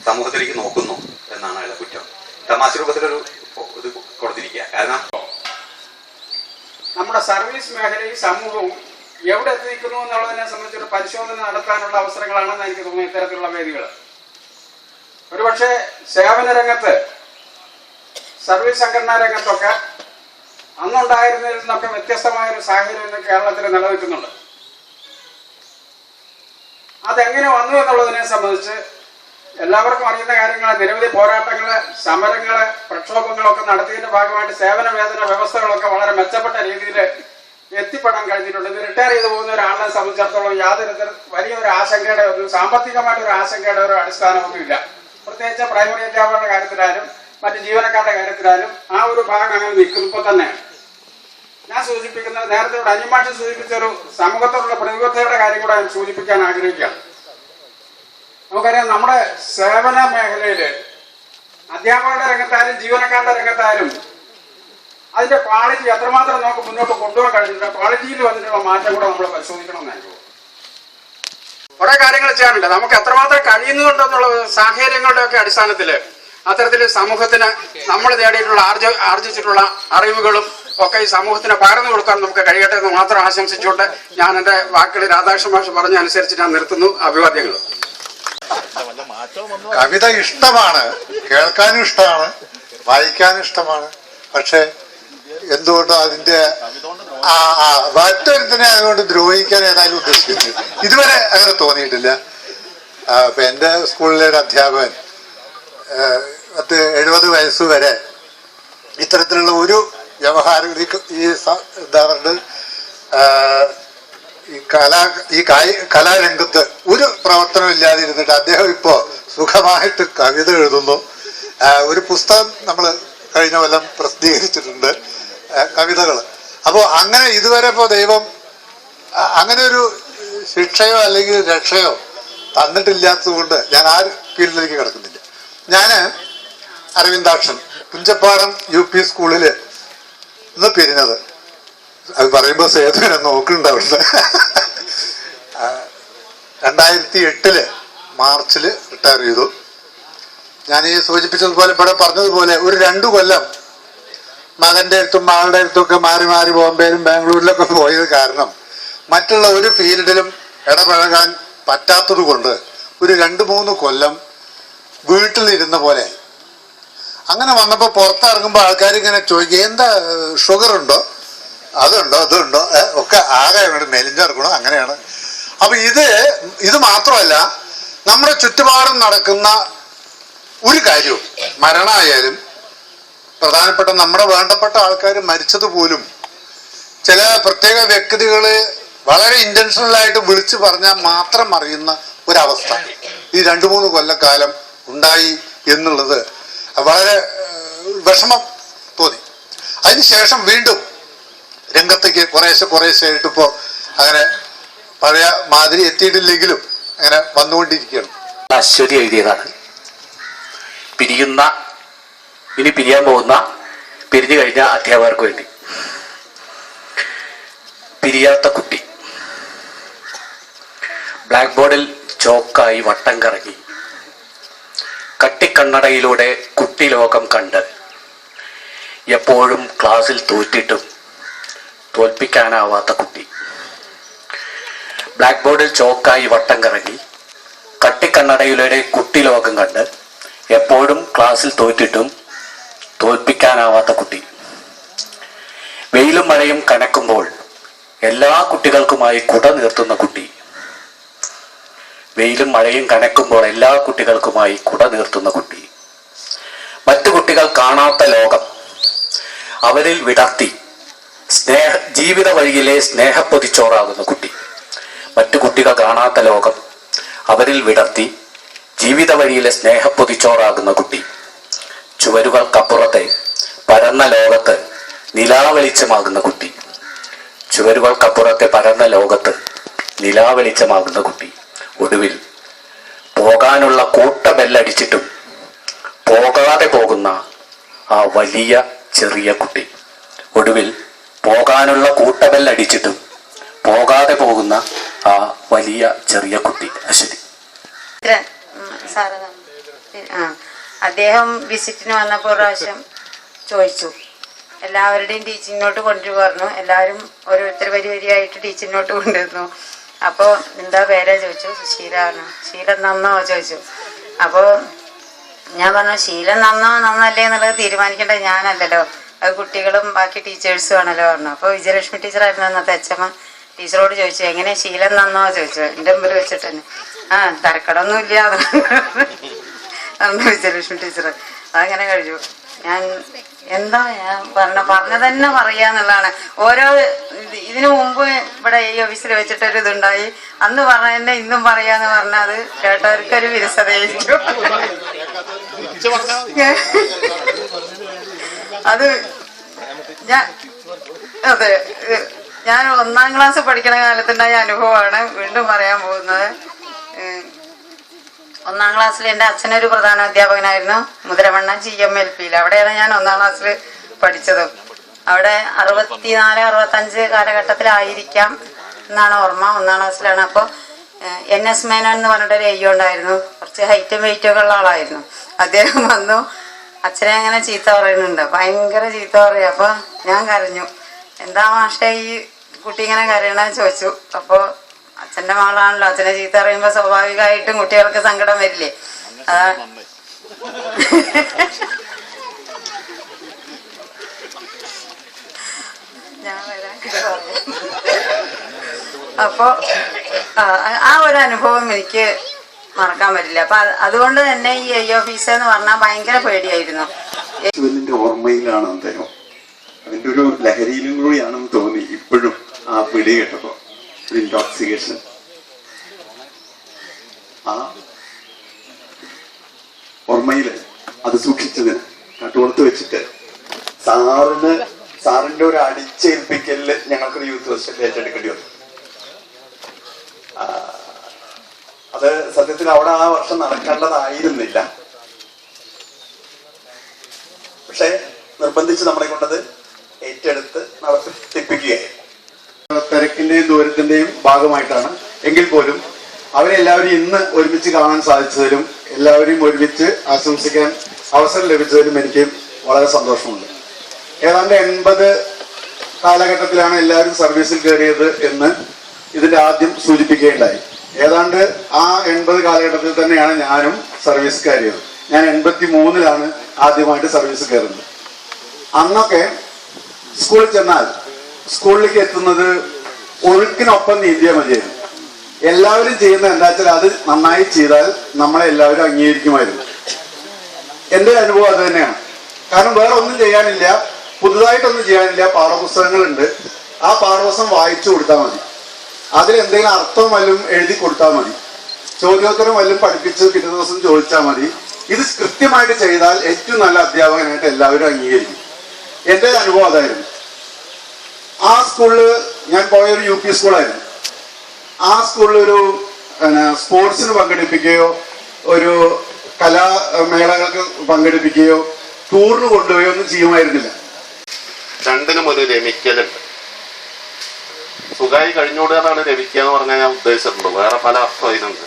S7: സമൂഹത്തിലേക്ക് നോക്കുന്നു എന്നാണ് അയാളെ കുറ്റം. തമാശ രൂപത്തിലൊരു ഇത് കൊടുത്തിരിക്കുക. കാരണം
S8: നമ്മുടെ സർവീസ് മേഖലയിൽ സമൂഹവും എവിടെ എത്തിക്കുന്നു എന്നുള്ളതിനെ സംബന്ധിച്ചൊരു പരിശോധന നടത്താനുള്ള അവസരങ്ങളാണെന്ന് എനിക്ക് തോന്നുന്നു ഇത്തരത്തിലുള്ള വേദികൾ. ഒരുപക്ഷെ സേവന രംഗത്ത്, സർവീസ് സംഘടനാ രംഗത്തൊക്കെ അന്നുണ്ടായിരുന്നതിൽ നിന്നൊക്കെ വ്യത്യസ്തമായ ഒരു സാഹചര്യം ഇന്ന് കേരളത്തിൽ നിലനിൽക്കുന്നുണ്ട്. അതെങ്ങനെ വന്നു എന്നുള്ളതിനെ സംബന്ധിച്ച് എല്ലാവർക്കും അറിയുന്ന കാര്യങ്ങൾ. നിരവധി പോരാട്ടങ്ങള്, സമരങ്ങള്, പ്രക്ഷോഭങ്ങളൊക്കെ നടത്തിയതിന്റെ ഭാഗമായിട്ട് സേവന വേതന വ്യവസ്ഥകളൊക്കെ വളരെ മെച്ചപ്പെട്ട രീതിയിൽ എത്തിപ്പെടാൻ കഴിഞ്ഞിട്ടുണ്ട്. ഇത് റിട്ടയർ ചെയ്ത് പോകുന്ന ഒരാളെ സംബന്ധിച്ചിടത്തോളം യാതൊരു വലിയൊരു ആശങ്കയുടെ ഒരു സാമ്പത്തികമായിട്ടൊരു ആശങ്കയുടെ ഒരു അടിസ്ഥാനമൊന്നുമില്ല. പ്രത്യേകിച്ച് പ്രൈമറി അധ്യാപകരുടെ കാര്യത്തിലായാലും മറ്റ് ജീവനക്കാരുടെ കാര്യത്തിലായാലും ആ ഒരു ഭാഗം അങ്ങനെ നിൽക്കുന്നു. ഇപ്പോൾ തന്നെ ഞാൻ സൂചിപ്പിക്കുന്നത് നേരത്തെ ഇവിടെ അനിമാഷ് സൂചിപ്പിച്ച ഒരു സമൂഹത്തോടുള്ള പ്രതിബദ്ധതയുടെ കാര്യം കൂടെ ഞാൻ സൂചിപ്പിക്കാൻ ആഗ്രഹിക്കുകയാണ്. നമുക്കറിയാം, നമ്മുടെ സേവന മേഖലയില് അധ്യാപകരുടെ രംഗത്തായാലും ജീവനക്കാരുടെ രംഗത്തായാലും അതിന്റെ ക്വാളിറ്റി എത്രമാത്രം നമുക്ക് മുന്നോട്ട് കൊണ്ടുപോകാൻ കഴിഞ്ഞിട്ടുണ്ട്. ക്വാളിറ്റിയിൽ വന്നിട്ടുള്ള മാറ്റം കൂടെ നമ്മൾ പരിശോധിക്കണമെന്ന് എനിക്ക് തോന്നുന്നു. കുറെ കാര്യങ്ങൾ ചെയ്യാനുണ്ട്. നമുക്ക് എത്രമാത്രം കഴിയുന്നുണ്ടെന്നുള്ള സാഹചര്യങ്ങളുടെ ഒക്കെ അടിസ്ഥാനത്തില് അത്തരത്തിൽ സമൂഹത്തിന് നമ്മൾ നേടിയിട്ടുള്ള ആർജിച്ചിട്ടുള്ള അറിവുകളും ഒക്കെ ഈ സമൂഹത്തിന് പകർന്നു കൊടുക്കാൻ നമുക്ക് കഴിയട്ടെ എന്ന് മാത്രം ആശംസിച്ചുകൊണ്ട് ഞാൻ എൻ്റെ വാക്കുകൾ രാധാകൃഷ്ണ മാഷ് പറഞ്ഞ അനുസരിച്ച് ഞാൻ നിർത്തുന്നു. അഭിവാദ്യങ്ങൾ.
S9: കവിത ഇഷ്ടമാണ്, കേൾക്കാനും ഇഷ്ടമാണ്, വായിക്കാനും ഇഷ്ടമാണ്. പക്ഷെ എന്തുകൊണ്ട് അതിന്റെ മറ്റൊരുത്തിനെ അതുകൊണ്ട് ദ്രോഹിക്കാൻ ഏതായാലും ഉദ്ദേശിക്കുന്നു ഇതുവരെ അങ്ങനെ തോന്നിയിട്ടില്ല. ഇപ്പൊ എൻ്റെ സ്കൂളിലെ ഒരു അധ്യാപകൻ 70 വയസ്സ് വരെ ഇത്തരത്തിലുള്ള ഒരു വ്യവഹാരം ഈ എന്താ പറയുക ഈ കലാരംഗത്ത് ഒരു പ്രവർത്തനം ഇല്ലാതെ ഇരുന്നിട്ട് അദ്ദേഹം ഇപ്പോ സുഖമായിട്ട് കവിത എഴുതുന്നു. ഒരു പുസ്തകം നമ്മൾ കഴിഞ്ഞ കൊല്ലം പ്രസിദ്ധീകരിച്ചിട്ടുണ്ട്, കവിതകൾ. അപ്പോൾ അങ്ങനെ ഇതുവരെ ഇപ്പോൾ ദൈവം അങ്ങനെ ഒരു ശിക്ഷയോ അല്ലെങ്കിൽ രക്ഷയോ തന്നിട്ടില്ലാത്തത് കൊണ്ട് ഞാൻ ആ ഫീൽഡിലേക്ക് കിടക്കുന്നില്ല. ഞാൻ അരവിന്ദാക്ഷൻ കുഞ്ചപ്പാടം UP സ്കൂളിൽ ഇന്ന് പിരിഞ്ഞത്. അത് പറയുമ്പോൾ സേതുവിനെ നോക്കുന്നുണ്ടാവില്ല. 2008 മാർച്ചിൽ റിട്ടയർ ചെയ്തു. ഞാൻ ഈ സൂചിപ്പിച്ചതുപോലെ ഇവിടെ പറഞ്ഞതുപോലെ ഒരു 2 കൊല്ലം മകൻ്റെ അടുത്തും മകളുടെ അടുത്തുമൊക്കെ മാറി മാറി ബോംബെയിലും ബാംഗ്ലൂരിലൊക്കെ പോയത് കാരണം മറ്റുള്ള ഒരു ഫീൽഡിലും ഇടപഴകാൻ പറ്റാത്തത് കൊണ്ട് ഒരു 2-3 കൊല്ലം വീട്ടിലിരുന്ന പോലെ. അങ്ങനെ വന്നപ്പോൾ പുറത്തിറങ്ങുമ്പോൾ ആൾക്കാർ ഇങ്ങനെ ചോദിക്കുക, എന്താ ഷുഗർ ഉണ്ടോ, അതുണ്ടോ ഇതുണ്ടോ ഒക്കെ ആകെ മെലിഞ്ഞിറക്കണോ, അങ്ങനെയാണ്. അപ്പൊ ഇത് മാത്രമല്ല, നമ്മുടെ ചുറ്റുപാടും നടക്കുന്ന ഒരു കാര്യവും മരണമായാലും പ്രധാനപ്പെട്ട നമ്മുടെ വേണ്ടപ്പെട്ട ആൾക്കാർ മരിച്ചത് പോലും ചില പ്രത്യേക വ്യക്തികള് വളരെ ഇന്റൻഷണലായിട്ട് വിളിച്ചു പറഞ്ഞാൽ മാത്രം അറിയുന്ന ഒരവസ്ഥ ഈ 2-3 കൊല്ലക്കാലം ഉണ്ടായി എന്നുള്ളത് വളരെ വിഷമം തോന്നി. അതിനുശേഷം വീണ്ടും രംഗത്തേക്ക് കുറേശ്ശെ ആയിട്ട് ഇപ്പോൾ അങ്ങനെ പഴയ മാതിരി എത്തിയിട്ടില്ലെങ്കിലും അങ്ങനെ വന്നുകൊണ്ടിരിക്കുകയാണ്.
S10: അശ്വതി എഴുതിയതാണ്. ഇനി പിരിയാൻ പോകുന്ന പിരിഞ്ഞു കഴിഞ്ഞ അധ്യാപകർക്ക് വേണ്ടി. പിരിയാത്ത കുട്ടി. ബ്ലാക്ക് ബോർഡിൽ ചോക്കായി വട്ടം കറങ്ങി കട്ടിക്കണ്ണടയിലൂടെ കുട്ടി ലോകം കണ്ട് എപ്പോഴും ക്ലാസ്സിൽ തോറ്റിട്ടും തോൽപ്പിക്കാനാവാത്ത കുട്ടി. ബ്ലാക്ക് ബോർഡിൽ ചോക്കായി വട്ടം കറങ്ങി കട്ടിക്കണ്ണടയിലൂടെ കുട്ടി ലോകം കണ്ട് എപ്പോഴും ക്ലാസ്സിൽ തോറ്റിട്ടും തോൽപ്പിക്കാനാവാത്ത കുട്ടി. വെയിലും മഴയും കനക്കുമ്പോൾ എല്ലാ കുട്ടികൾക്കുമായി കുട നീർത്തുന്ന കുട്ടി. വെയിലും മഴയും കനക്കുമ്പോൾ എല്ലാ കുട്ടികൾക്കുമായി കുട നീർത്തുന്ന കുട്ടി. മറ്റു കുട്ടികൾ കാണാത്ത ലോകം അവരിൽ വിടർത്തി ജീവിത വഴിയിലെ സ്നേഹപ്പൊതിച്ചോറാകുന്ന കുട്ടി. മറ്റു കുട്ടികൾ കാണാത്ത ലോകം അവരിൽ വിടർത്തി ജീവിത വഴിയിലെ സ്നേഹപ്പൊതിച്ചോറാകുന്ന കുട്ടി. ചുവരുകൾക്കപ്പുറത്തെ പരന്ന ലോകത്ത് നിലാവെളിച്ചമാകുന്ന കുട്ടി. ചുവരുകൾക്കപ്പുറത്തെ പരന്ന ലോകത്ത് നിലാവെളിച്ചമാകുന്ന കുട്ടി. ഒടുവിൽ പോകാനുള്ള കൂട്ട ബെല്ലടിച്ചിട്ടും പോകാതെ പോകുന്ന ആ വലിയ ചെറിയ കുട്ടി. ഒടുവിൽ പോകാനുള്ള കൂട്ടബെല്ലടിച്ചിട്ടും പോകാതെ പോകുന്ന ആ വലിയ ചെറിയ കുട്ടി. അശ്വതി.
S6: അദ്ദേഹം വിസിറ്റിന് വന്നപ്പോൾ പ്രാവശ്യം ചോദിച്ചു, എല്ലാവരുടെയും ടീച്ചിങ് നോട്ട് കൊണ്ടുവരു പറഞ്ഞു. എല്ലാവരും ഓരോരുത്തർ വരിയായിട്ട് ടീച്ചിങ് നോട്ട് കൊണ്ടുവരുന്നു. അപ്പോൾ എന്താ പേരാ ചോദിച്ചു. ശീല പറഞ്ഞു. ശീലം നന്നോ ചോദിച്ചു. അപ്പോൾ ഞാൻ പറഞ്ഞു, ശീലം നന്നോ നന്നല്ലേ എന്നുള്ളത് തീരുമാനിക്കേണ്ടത് ഞാനല്ലല്ലോ, അത് കുട്ടികളും ബാക്കി ടീച്ചേഴ്സും ആണല്ലോ പറഞ്ഞു. അപ്പോൾ വിജയലക്ഷ്മി ടീച്ചറായിരുന്നു അന്നത്തെ അച്ഛമ്മ. ടീച്ചറോട് ചോദിച്ചു, എങ്ങനെ ശീലം നന്നോ ചോദിച്ചു. എൻ്റെ മുമ്പിൽ വെച്ചിട്ട് തന്നെ തരക്കടൊന്നും ഇല്ല അന്ന് വിജയലക്ഷ്മി ടീച്ചർ. അതങ്ങനെ കഴിച്ചു. ഞാൻ
S11: എന്താ ഞാൻ പറഞ്ഞ തന്നെ പറയാന്നുള്ളതാണ്. ഓരോ ഇതിനു മുമ്പ് ഇവിടെ ഈ ഓഫീസിൽ വെച്ചിട്ടൊരു ഇതുണ്ടായി, അന്ന് പറഞ്ഞതന്നെ ഇന്നും പറയാന്ന് പറഞ്ഞാൽ അത് കേട്ടവർക്കൊരു വിരസതയായിരിക്കും. അത് അതെ, ഞാൻ 1ാം ക്ലാസ് പഠിക്കണ കാലത്തുണ്ടായ അനുഭവമാണ് വീണ്ടും പറയാൻ പോകുന്നത്. 1ാം ക്ലാസ്സിൽ എൻ്റെ അച്ഛനൊരു പ്രധാന അധ്യാപകനായിരുന്നു, മുതിരവണ്ണ GMLP-യിൽ. അവിടെയാണ് ഞാൻ 1ാം ക്ലാസ്സിൽ പഠിച്ചത്. അവിടെ 64-65 കാലഘട്ടത്തിലായിരിക്കാം എന്നാണ് ഓർമ്മ. 1ാം ക്ലാസ്സിലാണ്. അപ്പോൾ NS മേനോൻ എന്ന് പറഞ്ഞിട്ടൊരു എയ്യോ ഉണ്ടായിരുന്നു. കുറച്ച് ഹൈറ്റും വെയിറ്റും ഒക്കെ ഉള്ള ആളായിരുന്നു. അദ്ദേഹം വന്നു അച്ഛനെ അങ്ങനെ ചീത്ത പറയുന്നുണ്ട്, ഭയങ്കര ചീത്ത പറയും. അപ്പോൾ ഞാൻ കരഞ്ഞു. എന്താ മാഷേ ഈ കുട്ടി ഇങ്ങനെ കരയണമെന്ന് ചോദിച്ചു. അപ്പോൾ അച്ഛൻ്റെ മകളാണല്ലോ, അച്ഛനെ ചീത്ത പറയുമ്പോൾ സ്വാഭാവികമായിട്ടും കുട്ടികൾക്ക് സങ്കടം വരില്ലേ. അതാ ഞാൻ വരാൻ അപ്പോൾ ആ ഒരു അനുഭവം എനിക്ക് മറക്കാൻ പറ്റില്ല. അപ്പൊ അതുകൊണ്ട് തന്നെ ഈ ഓഫീസ് എന്ന് പറഞ്ഞാൽ ഭയങ്കര പേടിയായിരുന്നു.
S1: ഓർമ്മയിലാണ് അദ്ദേഹം, അതിന്റെ ഒരു ലഹരിയിലും കൂടിയാണെന്ന് തോന്നി ഇപ്പോഴും ആ പിടി കേട്ടപ്പോ. ഇൻടോക്സിക്കേഷൻ ആ ഓർമ്മയില് അത് സൂക്ഷിച്ചതിന് കട്ടുകൊടുത്ത് വെച്ചിട്ട് സാറിന്റെ ഒരു അടിച്ചേൽപ്പിക്കലില് ഞങ്ങൾക്കൊരു യൂത്ത് ഫെസ്റ്റിവൽ ഏറ്റെടുക്കേണ്ടി വന്നു. അത് സത്യത്തിൽ അവിടെ ആ വർഷം നടക്കേണ്ടതായിരുന്നില്ല, പക്ഷെ നിർബന്ധിച്ച് നമ്മളെ കൊണ്ടത് ഏറ്റെടുത്ത് നടത്തിപ്പിക്കുകയായിരുന്നു. തിരക്കിന്റെയും ദൂരത്തിന്റെയും ഭാഗമായിട്ടാണ്. എങ്കിൽ പോലും അവരെല്ലാവരും ഇന്ന് ഒരുമിച്ച് കാണാൻ സാധിച്ചതിലും എല്ലാവരെയും ഒരുമിച്ച് ആശംസിക്കാൻ അവസരം ലഭിച്ചതിലും എനിക്ക് വളരെ സന്തോഷമുണ്ട്. ഏതാണ്ട് 80 കാലഘട്ടത്തിലാണ് എല്ലാവരും സർവീസിൽ കയറിയത് എന്ന് ഇതിന്റെ ആദ്യം സൂചിപ്പിക്കുകയുണ്ടായി. ഏതാണ്ട് ആ 80 കാലഘട്ടത്തിൽ തന്നെയാണ് ഞാനും സർവീസ് കയറിയത്. ഞാൻ 83-ലാണ് ആദ്യമായിട്ട് സർവീസ് കയറുന്നത്. അന്നൊക്കെ സ്കൂളിൽ ചെന്നാൽ സ്കൂളിലേക്ക് എത്തുന്നത് ഒഴുക്കിനൊപ്പം നീന്തിയാൽ മതിയായിരുന്നു. എല്ലാവരും ചെയ്യുന്ന എന്താ വെച്ചാൽ അത് നന്നായി ചെയ്താൽ നമ്മളെ എല്ലാവരും അംഗീകരിക്കുമായിരുന്നു. എൻ്റെ അനുഭവം അത് തന്നെയാണ്. കാരണം വേറെ ഒന്നും ചെയ്യാനില്ല, പുതുതായിട്ടൊന്നും ചെയ്യാനില്ല. പാഠപുസ്തകങ്ങളുണ്ട്, ആ പാഠപുസ്തകം വായിച്ചു കൊടുത്താൽ മതി, അതിലെന്തെങ്കിലും അർത്ഥം വല്ലതും എഴുതി കൊടുത്താൽ മതി, ചോദ്യോത്തരം വല്ലതും പഠിപ്പിച്ച് പിറ്റേ ദിവസം ചോദിച്ചാൽ മതി. ഇത് കൃത്യമായിട്ട് ചെയ്താൽ ഏറ്റവും നല്ല അധ്യാപകനായിട്ട് എല്ലാവരും അംഗീകരിക്കും. എൻ്റെ അനുഭവം അതായിരുന്നു. ആ സ്കൂളിൽ ഞാൻ പോയൊരു UP സ്കൂളായിരുന്നു. ആ സ്കൂളിൽ ഒരു സ്പോർട്സിന് പങ്കെടുപ്പിക്കുകയോ ഒരു കലാമേളകൾക്ക് പങ്കെടുപ്പിക്കുകയോ ടൂറിന് കൊണ്ടുപോയോ ഒന്നും ചെയ്യുമായിരുന്നില്ല.
S12: രണ്ടിനും ഒരു രമിക്കലുണ്ട്. സുഖമായി കഴിഞ്ഞൂടുക എന്നാണ് രമിക്കുക എന്ന് പറഞ്ഞാൽ ഞാൻ ഉദ്ദേശിച്ചിട്ടുള്ളൂ. വേറെ പല അർത്ഥം ഇതിനുണ്ട്.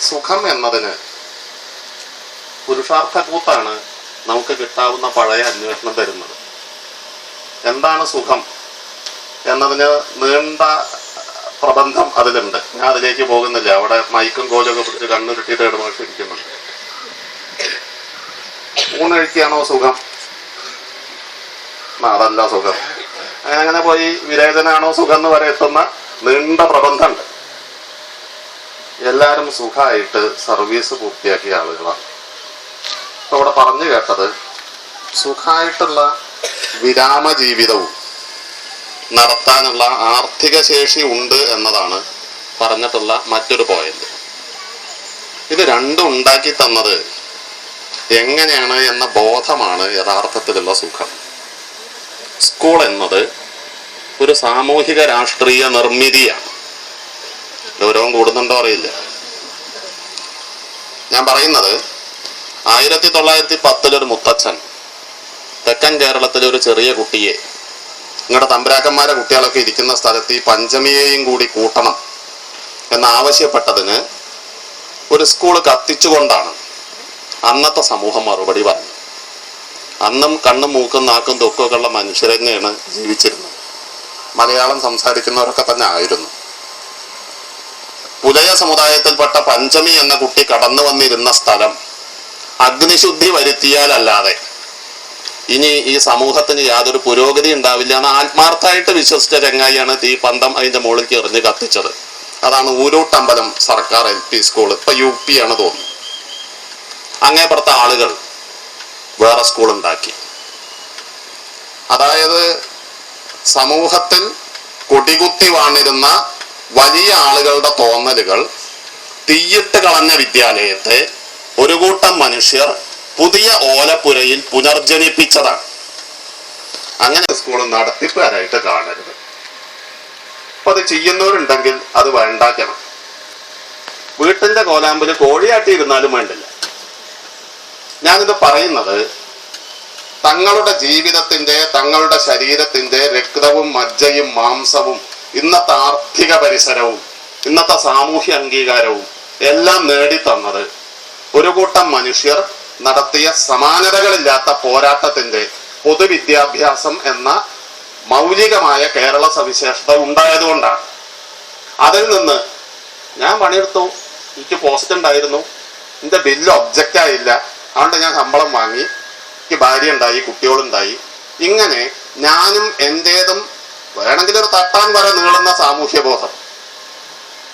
S12: സുഖം എന്നതിന് പുരുഷാർത്ഥ കൂത്താണ് നമുക്ക് കിട്ടാവുന്ന പഴയ അന്വേഷണം തരുന്നത്. എന്താണ് സുഖം എന്നതിന് നീണ്ട പ്രബന്ധം അതിലുണ്ട്. ഞാൻ അതിലേക്ക് പോകുന്നില്ല. അവിടെ മൈക്കും കോലൊക്കെ പിടിച്ച് കണ്ണുരുട്ടിയിട്ട് ഇടമോഷിരിക്കുന്നുണ്ട്. ഊണഴിക്കുകയാണോ സുഖം? അതല്ല സുഖം. അങ്ങനെ പോയി വിരേചനാണോ സുഖം എന്ന് വരെ എത്തുന്ന നീണ്ട പ്രബന്ധമുണ്ട്. എല്ലാവരും സുഖമായിട്ട് സർവീസ് പൂർത്തിയാക്കിയ ആളുകളാണ്. ഇപ്പൊ ഇവിടെ പറഞ്ഞു കേട്ടത് സുഖമായിട്ടുള്ള വിരാമ ജീവിതവും നടത്താനുള്ള ആർത്ഥിക ശേഷി ഉണ്ട് എന്നതാണ് പറഞ്ഞിട്ടുള്ള മറ്റൊരു പോയിന്റ്. ഇത് രണ്ടും ഉണ്ടാക്കി തന്നത് എങ്ങനെയാണ് എന്ന ബോധമാണ് യഥാർത്ഥത്തിലുള്ള സുഖം. സ്കൂൾ എന്നത് ഒരു സാമൂഹിക രാഷ്ട്രീയ നിർമ്മിതിയാണ്. ഗൗരവം കൂടുന്നുണ്ടോ അറിയില്ല. ഞാൻ പറയുന്നത് 1910 ഒരു മുത്തച്ഛൻ തെക്കൻ കേരളത്തിലെ ഒരു ചെറിയ കുട്ടിയെ, നിങ്ങളുടെ തമ്പുരാക്കന്മാരെ കുട്ടികളൊക്കെ ഇരിക്കുന്ന സ്ഥലത്ത് ഈ പഞ്ചമിയെയും കൂടി കൂട്ടണം എന്നാവശ്യപ്പെട്ടതിന് ഒരു സ്കൂൾ കത്തിച്ചുകൊണ്ടാണ് അന്നത്തെ സമൂഹം മറുപടി പറഞ്ഞു. അന്നും കണ്ണും മൂക്കും നാക്കും തൊക്കൊക്കെ ഉള്ള മനുഷ്യർ തന്നെയാണ് ജീവിച്ചിരുന്നത്. മലയാളം സംസാരിക്കുന്നവരൊക്കെ തന്നെ ആയിരുന്നു. പുലയ സമുദായത്തിൽപ്പെട്ട പഞ്ചമി എന്ന കുട്ടി കടന്നു വന്നിരുന്ന സ്ഥലം അഗ്നിശുദ്ധി വരുത്തിയാലല്ലാതെ ഇനി ഈ സമൂഹത്തിന് യാതൊരു പുരോഗതി ഉണ്ടാവില്ല എന്ന് ആത്മാർത്ഥമായിട്ട് വിശ്വസിച്ച ചങ്ങായിയാണ് തീപ്പന്തം അതിന്റെ മുകളിലേക്ക് എറിഞ്ഞ് കത്തിച്ചത്. അതാണ് ഊരൂട്ടമ്പലം സർക്കാർ LP സ്കൂൾ. ഇപ്പൊ UP ആണ് തോന്നുന്നു. അങ്ങേപ്പുറത്തെ ആളുകൾ വേറെ സ്കൂൾ ഉണ്ടാക്കി. അതായത് സമൂഹത്തിൽ കൊടികുത്തി വാണിരുന്ന വലിയ ആളുകളുടെ തോന്നലുകൾ തീയിട്ട് കളഞ്ഞ വിദ്യാലയത്തെ ഒരു കൂട്ടം മനുഷ്യർ പുതിയ ഓലപ്പുരയിൽ പുനർജനിപ്പിച്ചതാണ്. അങ്ങനെ സ്കൂൾ നടത്തിപ്പുകാരായിട്ട് കാണരുത്. അപ്പൊ അത് ചെയ്യുന്നവരുണ്ടെങ്കിൽ അത് വേണ്ടാക്കണം. വീട്ടിന്റെ കോലാമ്പല് കോഴിയാട്ടിയിരുന്നാലും വേണ്ടില്ല. ഞാനിത് പറയുന്നത് തങ്ങളുടെ ജീവിതത്തിന്റെ, തങ്ങളുടെ ശരീരത്തിന്റെ രക്തവും മജ്ജയും മാംസവും ഇന്നത്തെ ആർത്ഥിക പരിസരവും ഇന്നത്തെ സാമൂഹ്യ അംഗീകാരവും എല്ലാം നേടിത്തന്നത് ഒരു കൂട്ടം മനുഷ്യർ നടത്തിയ സമാനതകളില്ലാത്ത പോരാട്ടത്തിന്റെ പൊതുവിദ്യാഭ്യാസം എന്ന മൗലികമായ കേരള സവിശേഷത ഉണ്ടായതുകൊണ്ടാണ്. അതിൽ നിന്ന് ഞാൻ പണിയെടുത്തു, എനിക്ക് പോസ്റ്റ് ഉണ്ടായിരുന്നു, എൻ്റെ ബില്ല് ഒബ്ജക്റ്റ് ആയില്ല, അതുകൊണ്ട് ഞാൻ ശമ്പളം വാങ്ങി, എനിക്ക് ഭാര്യ ഉണ്ടായി, കുട്ടികളുണ്ടായി. ഇങ്ങനെ ഞാനും എൻ്റേതും വേണമെങ്കിൽ ഒരു തട്ടാൻ വരെ നീളുന്ന സാമൂഹ്യ ബോധം,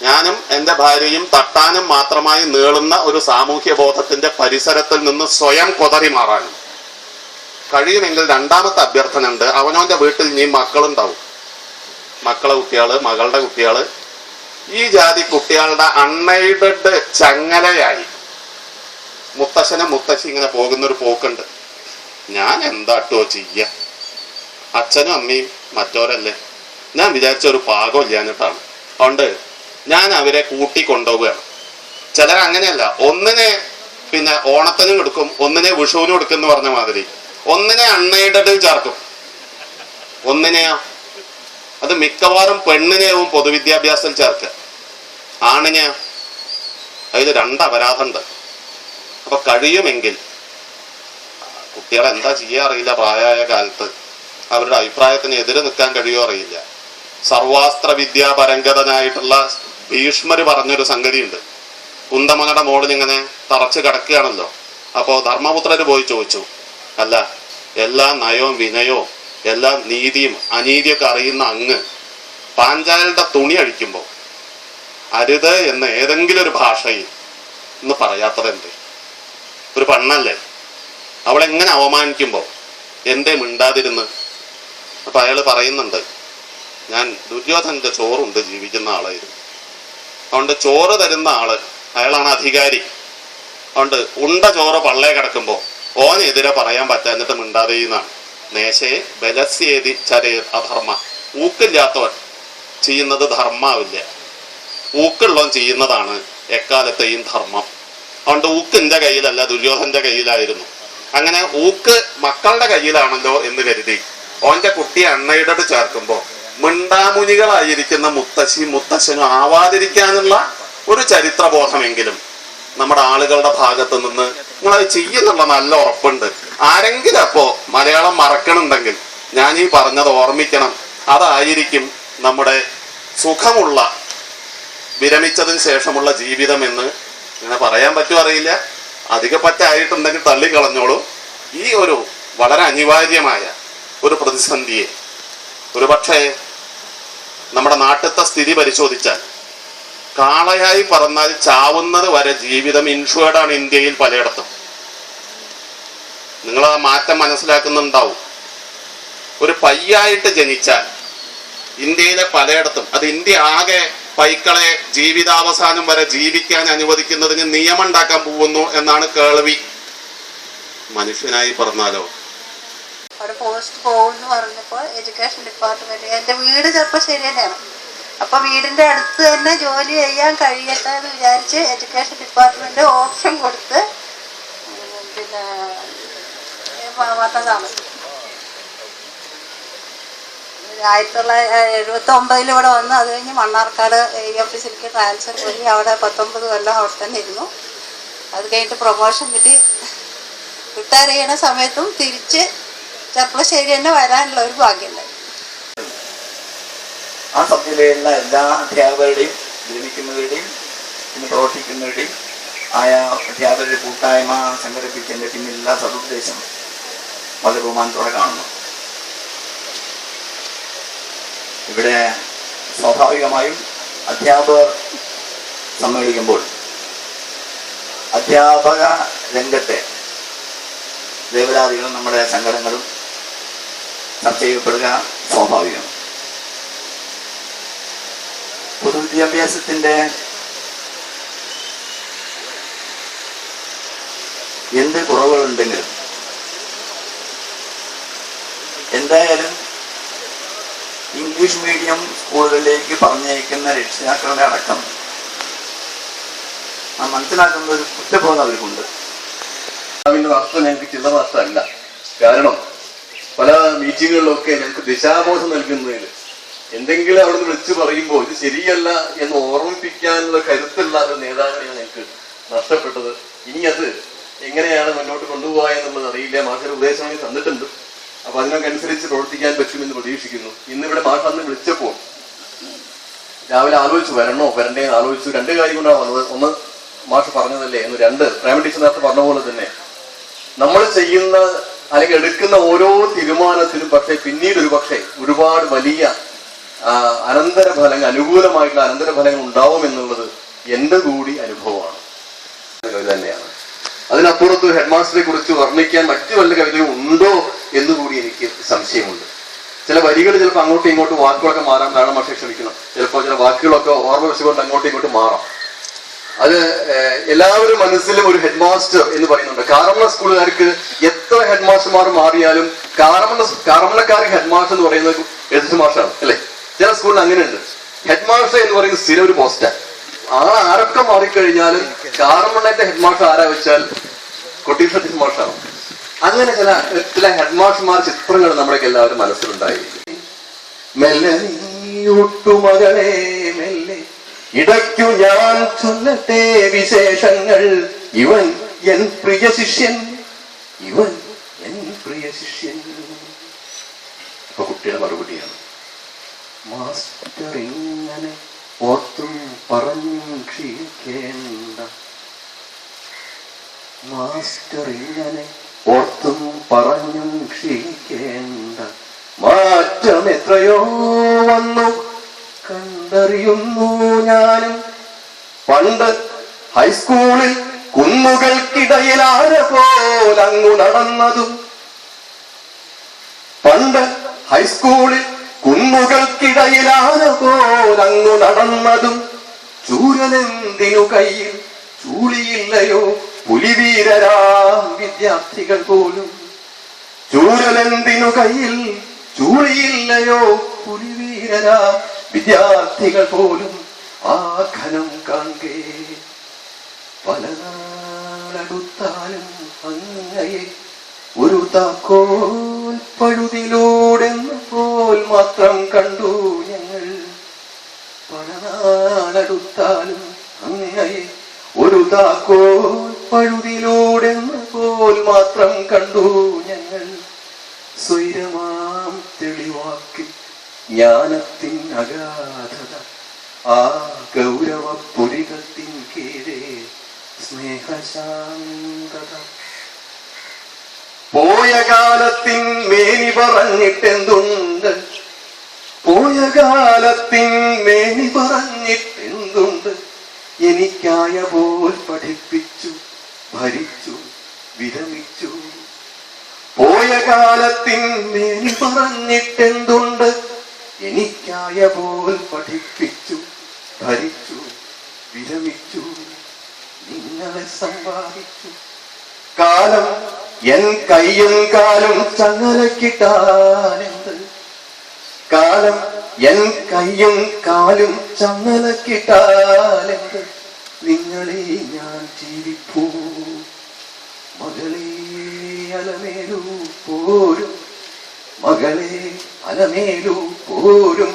S12: ഞാനും എൻ്റെ ഭാര്യയും തട്ടാനും മാത്രമായി നീളുന്ന ഒരു സാമൂഹ്യ ബോധത്തിന്റെ പരിസരത്തിൽ നിന്ന് സ്വയം കൊതറി മാറാനും കഴിയുമെങ്കിൽ രണ്ടാമത്തെ അഭ്യർത്ഥന ഉണ്ട്. അവനവന്റെ വീട്ടിൽ ഇനി മക്കളുണ്ടാവും, മക്കളെ കുട്ടികള്, മകളുടെ കുട്ടികള്, ഈ ജാതി കുട്ടികളുടെ അൺഎയ്ഡഡ് ചങ്ങലയായി മുത്തശ്ശനും മുത്തശ്ശി ഇങ്ങനെ പോകുന്നൊരു പോക്കുണ്ട്. ഞാൻ എന്താട്ടോ ചെയ്യ, അച്ഛനും അമ്മയും മറ്റോരല്ലേ, ഞാൻ വിചാരിച്ച ഒരു പാകം ഇല്ലാഞ്ഞിട്ടാണ്. അതുകൊണ്ട് ഞാൻ അവരെ കൂട്ടിക്കൊണ്ടുപോവുകയാണ്. ചിലർ അങ്ങനെയല്ല, ഒന്നിനെ പിന്നെ ഓണത്തിനും എടുക്കും, ഒന്നിനെ വിഷുവിനും എടുക്കും എന്ന് പറഞ്ഞ മാതിരി ഒന്നിനെ അൺഎയ്ഡഡിൽ ചേർക്കും, ഒന്നിനെയോ അത് മിക്കവാറും പെണ്ണിനെയും പൊതുവിദ്യാഭ്യാസത്തിൽ ചേർക്കുക, ആണിനെയോ അതിൽ രണ്ട് അപരാധമുണ്ട്. അപ്പൊ കഴിയുമെങ്കിൽ കുട്ടികളെ എന്താ ചെയ്യാൻ അറിയില്ല, പ്രായമായ കാലത്ത് അവരുടെ അഭിപ്രായത്തിന് എതിര് നിൽക്കാൻ കഴിയുമോ അറിയില്ല. സർവാസ്ത്ര വിദ്യാപരംഗതനായിട്ടുള്ള ഭീഷ്മര് പറഞ്ഞൊരു സംഗതിയുണ്ട്. കുന്തമനയുടെ മോളിൽ ഇങ്ങനെ തറച്ച് കിടക്കുകയാണല്ലോ. അപ്പോ ധർമ്മപുത്രര് പോയി ചോദിച്ചു, അല്ല എല്ലാ നയവും വിനയവും എല്ലാ നീതിയും അനീതിയൊക്കെ അറിയുന്ന അങ്ങ് പാഞ്ചാലിയുടെ തുണി അഴിക്കുമ്പോൾ അരുത് എന്ന് ഏതെങ്കിലും ഒരു ഭാഷയിൽ ഇന്ന് പറയാത്തതെന്ത്? ഒരു പെണ്ണല്ലേ, അവളെങ്ങനെ അവമാനിക്കുമ്പോൾ എന്തേ മിണ്ടാതിരുന്ന്? അപ്പൊ അയാള് പറയുന്നുണ്ട്, ഞാൻ ദുര്യോധനന്റെ ചോറുണ്ട് ജീവിക്കുന്ന ആളായിരുന്നു, അതുകൊണ്ട് ചോറ് തരുന്ന ആള് അയാളാണ് അധികാരി, അതുകൊണ്ട് ഉണ്ട ചോറ് പള്ളേ കിടക്കുമ്പോ ഓനെതിരെ പറയാൻ പറ്റാഞ്ഞിട്ട് മിണ്ടാതെ ചെയ്യുന്നതാണ്. നേശയെ ബലസ്യേതി ചരേ അധർമ്മ, ഊക്കില്ലാത്തവൻ ചെയ്യുന്നത് ധർമ്മാവില്ല, ഊക്കുള്ളവൻ ചെയ്യുന്നതാണ് എക്കാലത്തെയും ധർമ്മം. അതുകൊണ്ട് ഊക്കിന്റെ കയ്യിലല്ല, ദുര്യോധന്റെ കയ്യിലായിരുന്നു. അങ്ങനെ ഊക്ക് മക്കളുടെ കയ്യിലാണല്ലോ എന്ന് കരുതി ഓന്റെ കുട്ടിയെ അണ്ണയുടെ ചേർക്കുമ്പോ മിണ്ടാമുനികളായിരിക്കുന്ന മുത്തശ്ശി മുത്തശ്ശനും ആവാതിരിക്കാനുള്ള ഒരു ചരിത്രബോധമെങ്കിലും നമ്മുടെ ആളുകളുടെ ഭാഗത്ത് നിന്ന് നിങ്ങളത് ചെയ്യുന്നുള്ള നല്ല ഉറപ്പുണ്ട്. ആരെങ്കിലും അപ്പോ മലയാളം മറക്കണുണ്ടെങ്കിൽ ഞാൻ ഈ പറഞ്ഞത് ഓർമ്മിക്കണം. അതായിരിക്കും നമ്മുടെ സുഖമുള്ള വിരമിച്ചതിന് ശേഷമുള്ള ജീവിതം എന്ന് ഇങ്ങനെ പറയാൻ പറ്റുമോ അറിയില്ല. അധിക പറ്റായിട്ടുണ്ടെങ്കിൽ തള്ളിക്കളഞ്ഞോളൂ. ഈ ഒരു വളരെ അനിവാര്യമായ ഒരു പ്രതിസന്ധിയെ ഒരുപക്ഷെ നമ്മുടെ നാട്ടിലത്തെ സ്ഥിതി പരിശോധിച്ചാൽ കാളയായി പറന്നാൽ ചാവുന്നത് വരെ ജീവിതം ഇൻഷുവേർഡാണ് ഇന്ത്യയിൽ പലയിടത്തും. നിങ്ങൾ ആ മാറ്റം മനസ്സിലാക്കുന്നുണ്ടാവും. ഒരു പയ്യായിട്ട് ജനിച്ചാൽ ഇന്ത്യയിലെ പലയിടത്തും, അത് ഇന്ത്യ ആകെ പൈക്കളെ ജീവിതാവസാനം വരെ ജീവിക്കാൻ അനുവദിക്കുന്നതിന് നിയമം ഉണ്ടാക്കാൻ പോകുന്നു എന്നാണ് കേൾവി. മനുഷ്യനായി പറഞ്ഞാലോ
S13: അവിടെ പോസ്റ്റ് പോകുമെന്ന് പറഞ്ഞപ്പോൾ എഡ്യൂക്കേഷൻ ഡിപ്പാർട്ട്മെന്റ്, എൻ്റെ വീട് ചിലപ്പോൾ ശരി തന്നെയാണ്, അപ്പൊ വീടിന്റെ അടുത്ത് തന്നെ ജോലി ചെയ്യാൻ കഴിയട്ടെ എന്ന് വിചാരിച്ച് എഡ്യൂക്കേഷൻ ഡിപ്പാർട്ട്മെന്റ് ഓപ്ഷൻ കൊടുത്ത് പിന്നെ വന്നതാണ്. 1979 ഇവിടെ വന്നു. അത് കഴിഞ്ഞ് മണ്ണാർക്കാട് ഓഫീസിലേക്ക് ട്രാൻസ്ഫർ പോയി. അവിടെ 19 കൊല്ലം അവിടെ തന്നെ ഇരുന്നു. അത് കഴിഞ്ഞിട്ട് പ്രൊമോഷൻ കിട്ടി. റിട്ടയർ ചെയ്യണ സമയത്തും തിരിച്ച് ചെർപ്പളശ്ശേരി തന്നെ വരാനുള്ള ഒരു ഭാഗ്യമുണ്ട്.
S14: ആ സഭയിലുള്ള എല്ലാ അധ്യാപകരുടെയും വിരമിക്കുന്നവരുടെയും പിന്നെ പ്രവർത്തിക്കുന്നവരുടെയും ആയ അധ്യാപകരുടെ കൂട്ടായ്മ സംഘടിപ്പിച്ചതിൻ്റെ പിന്നിലുള്ള സതുദ്ദേശം വളരെ ബഹുമാനത്തോടെ കാണുന്നു. ഇവിടെ സ്വാഭാവികമായും അധ്യാപകർ സമ്മേളിക്കുമ്പോൾ അധ്യാപക രംഗത്തെ വേവലാതികളും നമ്മുടെ സങ്കടങ്ങളും ചർച്ച ചെയ്യപ്പെടുക സ്വാഭാവികം. പൊതുവിദ്യാഭ്യാസത്തിൻ്റെ എന്ത് കുറവുകളുണ്ടെങ്കിലും എന്തായാലും ഇംഗ്ലീഷ് മീഡിയം സ്കൂളുകളിലേക്ക് പറഞ്ഞയക്കുന്ന രക്ഷിതാക്കളുടെ അടക്കം ആ മനസ്സിലാക്കുന്ന ഒരു കുറ്റബോധം അവർക്കുണ്ട്.
S15: നഷ്ടം ഞങ്ങൾക്ക് ചില്ലറ നഷ്ടമല്ല. കാരണം പല മീറ്റിങ്ങുകളിലൊക്കെ ഞങ്ങൾക്ക് ദിശാബോധം നൽകുന്നതിൽ എന്തെങ്കിലും അവിടെ നിന്ന് വിളിച്ചു പറയുമ്പോൾ ഇത് ശരിയല്ല എന്ന് ഓർമ്മിപ്പിക്കാനുള്ള കരുത്തുള്ള ഒരു നേതാവിനെയാണ് ഞങ്ങൾക്ക് നഷ്ടപ്പെട്ടത്. ഇനി അത് എങ്ങനെയാണ് മുന്നോട്ട് കൊണ്ടുപോകുക എന്നുള്ളത് അറിയില്ല. മാഷൊരു ഉപദേശങ്ങൾ തന്നിട്ടുണ്ട്. അപ്പൊ അതിനൊക്കെ അനുസരിച്ച് പ്രവർത്തിക്കാൻ പറ്റുമെന്ന് പ്രതീക്ഷിക്കുന്നു. ഇന്നിവിടെ മാഷ് അന്ന് വിളിച്ചപ്പോൾ രാവിലെ ആലോചിച്ചു വരണോ വരണ്ടേ എന്ന് ആലോചിച്ചു. രണ്ട് കാര്യം കൊണ്ടാണ് വന്നത്. ഒന്ന്, മാഷ് പറഞ്ഞതല്ലേ എന്ന്. രണ്ട്, പ്രേമ ടീച്ചർ നേരത്തെ പറഞ്ഞ പോലെ തന്നെ നമ്മൾ ചെയ്യുന്ന അല്ലെങ്കിൽ എടുക്കുന്ന ഓരോ തീരുമാനത്തിനും പക്ഷേ പിന്നീട് ഒരുപാട് വലിയ അനന്തരഫലങ്ങൾ, അനുകൂലമായിട്ടുള്ള അനന്തരഫലങ്ങൾ ഉണ്ടാവും എന്നുള്ളത് എൻ്റെ കൂടി അനുഭവമാണ്. തന്നെയാണ്. അതിനപ്പുറത്ത് ഹെഡ് മാസ്റ്ററെ കുറിച്ച് വർണ്ണിക്കാൻ മറ്റു വല്ല കവിതയും ഉണ്ടോ എന്നുകൂടി എനിക്ക് സംശയമുണ്ട്. ചില വരികൾ ചിലപ്പോൾ അങ്ങോട്ടും ഇങ്ങോട്ടും വാക്കുകളൊക്കെ മാറാം. കാരണം പക്ഷേ ക്ഷമിക്കണം, ചിലപ്പോൾ ചില വാക്കുകളൊക്കെ ഓർമ്മ വെച്ചുകൊണ്ട് അങ്ങോട്ടും ഇങ്ങോട്ടും മാറാം. അത് എല്ലാവരും മനസ്സിലും ഒരു ഹെഡ് മാസ്റ്റർ എന്ന് പറയുന്നുണ്ട്. കാറമണ സ്കൂളുകാർക്ക് എത്ര ഹെഡ് മാസ്റ്റർമാർ മാറിയാലും കാറമണക്കാർക്ക് ഹെഡ് മാസ്റ്റർ എന്ന് പറയുന്നത് എഴുത്ത് മാഷാണ് അല്ലെ. ചില സ്കൂളിൽ അങ്ങനെയുണ്ട്. ഹെഡ് മാസ്റ്റർ എന്ന് പറയുന്നത് സ്ഥിരം ഒരു പോസ്റ്റാണ്. ആരൊക്കെ മാറിക്കഴിഞ്ഞാലും കാറമണ്ണത്തെ ഹെഡ് മാസ്റ്റർ ആരാ വെച്ചാൽ കൊട്ടി സതീഷ് മാഷാണ്. അങ്ങനെ ചില ഹെഡ് മാസ്റ്റർമാർ ചിത്രങ്ങൾ നമ്മുടെ എല്ലാവരും മനസ്സിലുണ്ടായിരിക്കും. മെല്ലെ നീട്ടുമകളെ മെല്ലെ ഇടയ്ക്കു ഞാൻ ചൊല്ലട്ടെ വിശേഷങ്ങൾ. ഇവൻ എൻ പ്രിയ ശിഷ്യൻ, ഇവൻ എൻ പ്രിയ ശിഷ്യൻ. അപ്പൊ കുട്ടിയുടെ മറുപടിയാണ്, മാസ്റ്റർ ഇങ്ങനെ ഓർത്തും പറഞ്ഞും ക്ഷീണിക്കേണ്ട, മാസ്റ്റർ ഇങ്ങനെ ഓർത്തും പറഞ്ഞും ക്ഷീണിക്കേണ്ട, മാറ്റം എത്രയോ വന്നു കണ്ടറിയുന്നു ഞാനും. പണ്ട് ഹൈസ്കൂളിൽ കുന്നുകൾക്കിടയിൽ ആര പോലങ്ങു നടന്നതും, പണ്ട് ഹൈസ്കൂളിൽ കുന്നുകൾക്കിടയിൽ ആര പോലങ്ങു നടന്നതും, ചൂരനെന്തിനു കയ്യിൽ ചൂളിയില്ലയോ പുലിവീരരാ വിദ്യാർത്ഥികൾ പോലും, ചൂരനെന്തിനു കയ്യിൽ ചൂളിയില്ലയോ പുലിവീരരാ വിദ്യാർത്ഥികൾ പോലും. ആ ഘനം കാൺകേ പല നാളടുത്താലും അങ്ങയെ ഒരു താക്കോൽ പഴുതിലൂടെന്ന് പോൽ മാത്രം കണ്ടു ഞങ്ങൾ. പല നാളടുത്താലും അങ്ങയെ ഒരു താക്കോൽ പഴുതിലൂടെന്ന് പോൽ മാത്രം കണ്ടു ഞങ്ങൾ. സ്വൈരമാം തെളിവാക്കി ജ്ഞാനത്തിൻ അഗാധത, ആ ഗൗരവപുരികത്തിൻ കീഴേ സ്നേഹശാന്തത. പോയ കാലത്തിൻ മേനി പറഞ്ഞിട്ടെന്തുണ്ട്, പോയ കാലത്തിൻ മേനി പറഞ്ഞിട്ടെന്തുണ്ട്, എനിക്കായ പോൽ പഠിപ്പിച്ചു ഭരിച്ചു വിരമിച്ചു. പോയ കാലത്തിൻ മേനി പറഞ്ഞിട്ടെന്തുണ്ട്, എനിക്കായ പോൽ പഠിപ്പിച്ചു ഭരിച്ചു വിരമിച്ചു, നിങ്ങളെ സമ്പാദിച്ചു. കാലം എൻ കയ്യും കാലും ചങ്ങലക്കിട്ടാലെന്ത്, കാലം എൻ കയ്യും കാലും ചങ്ങലക്കിട്ടാലെന്ത്, നിങ്ങളെ ഞാൻ ജീവിപ്പൂ. മകളെ അലമേലു പോരും, മകളെ അലമേലു പോരും,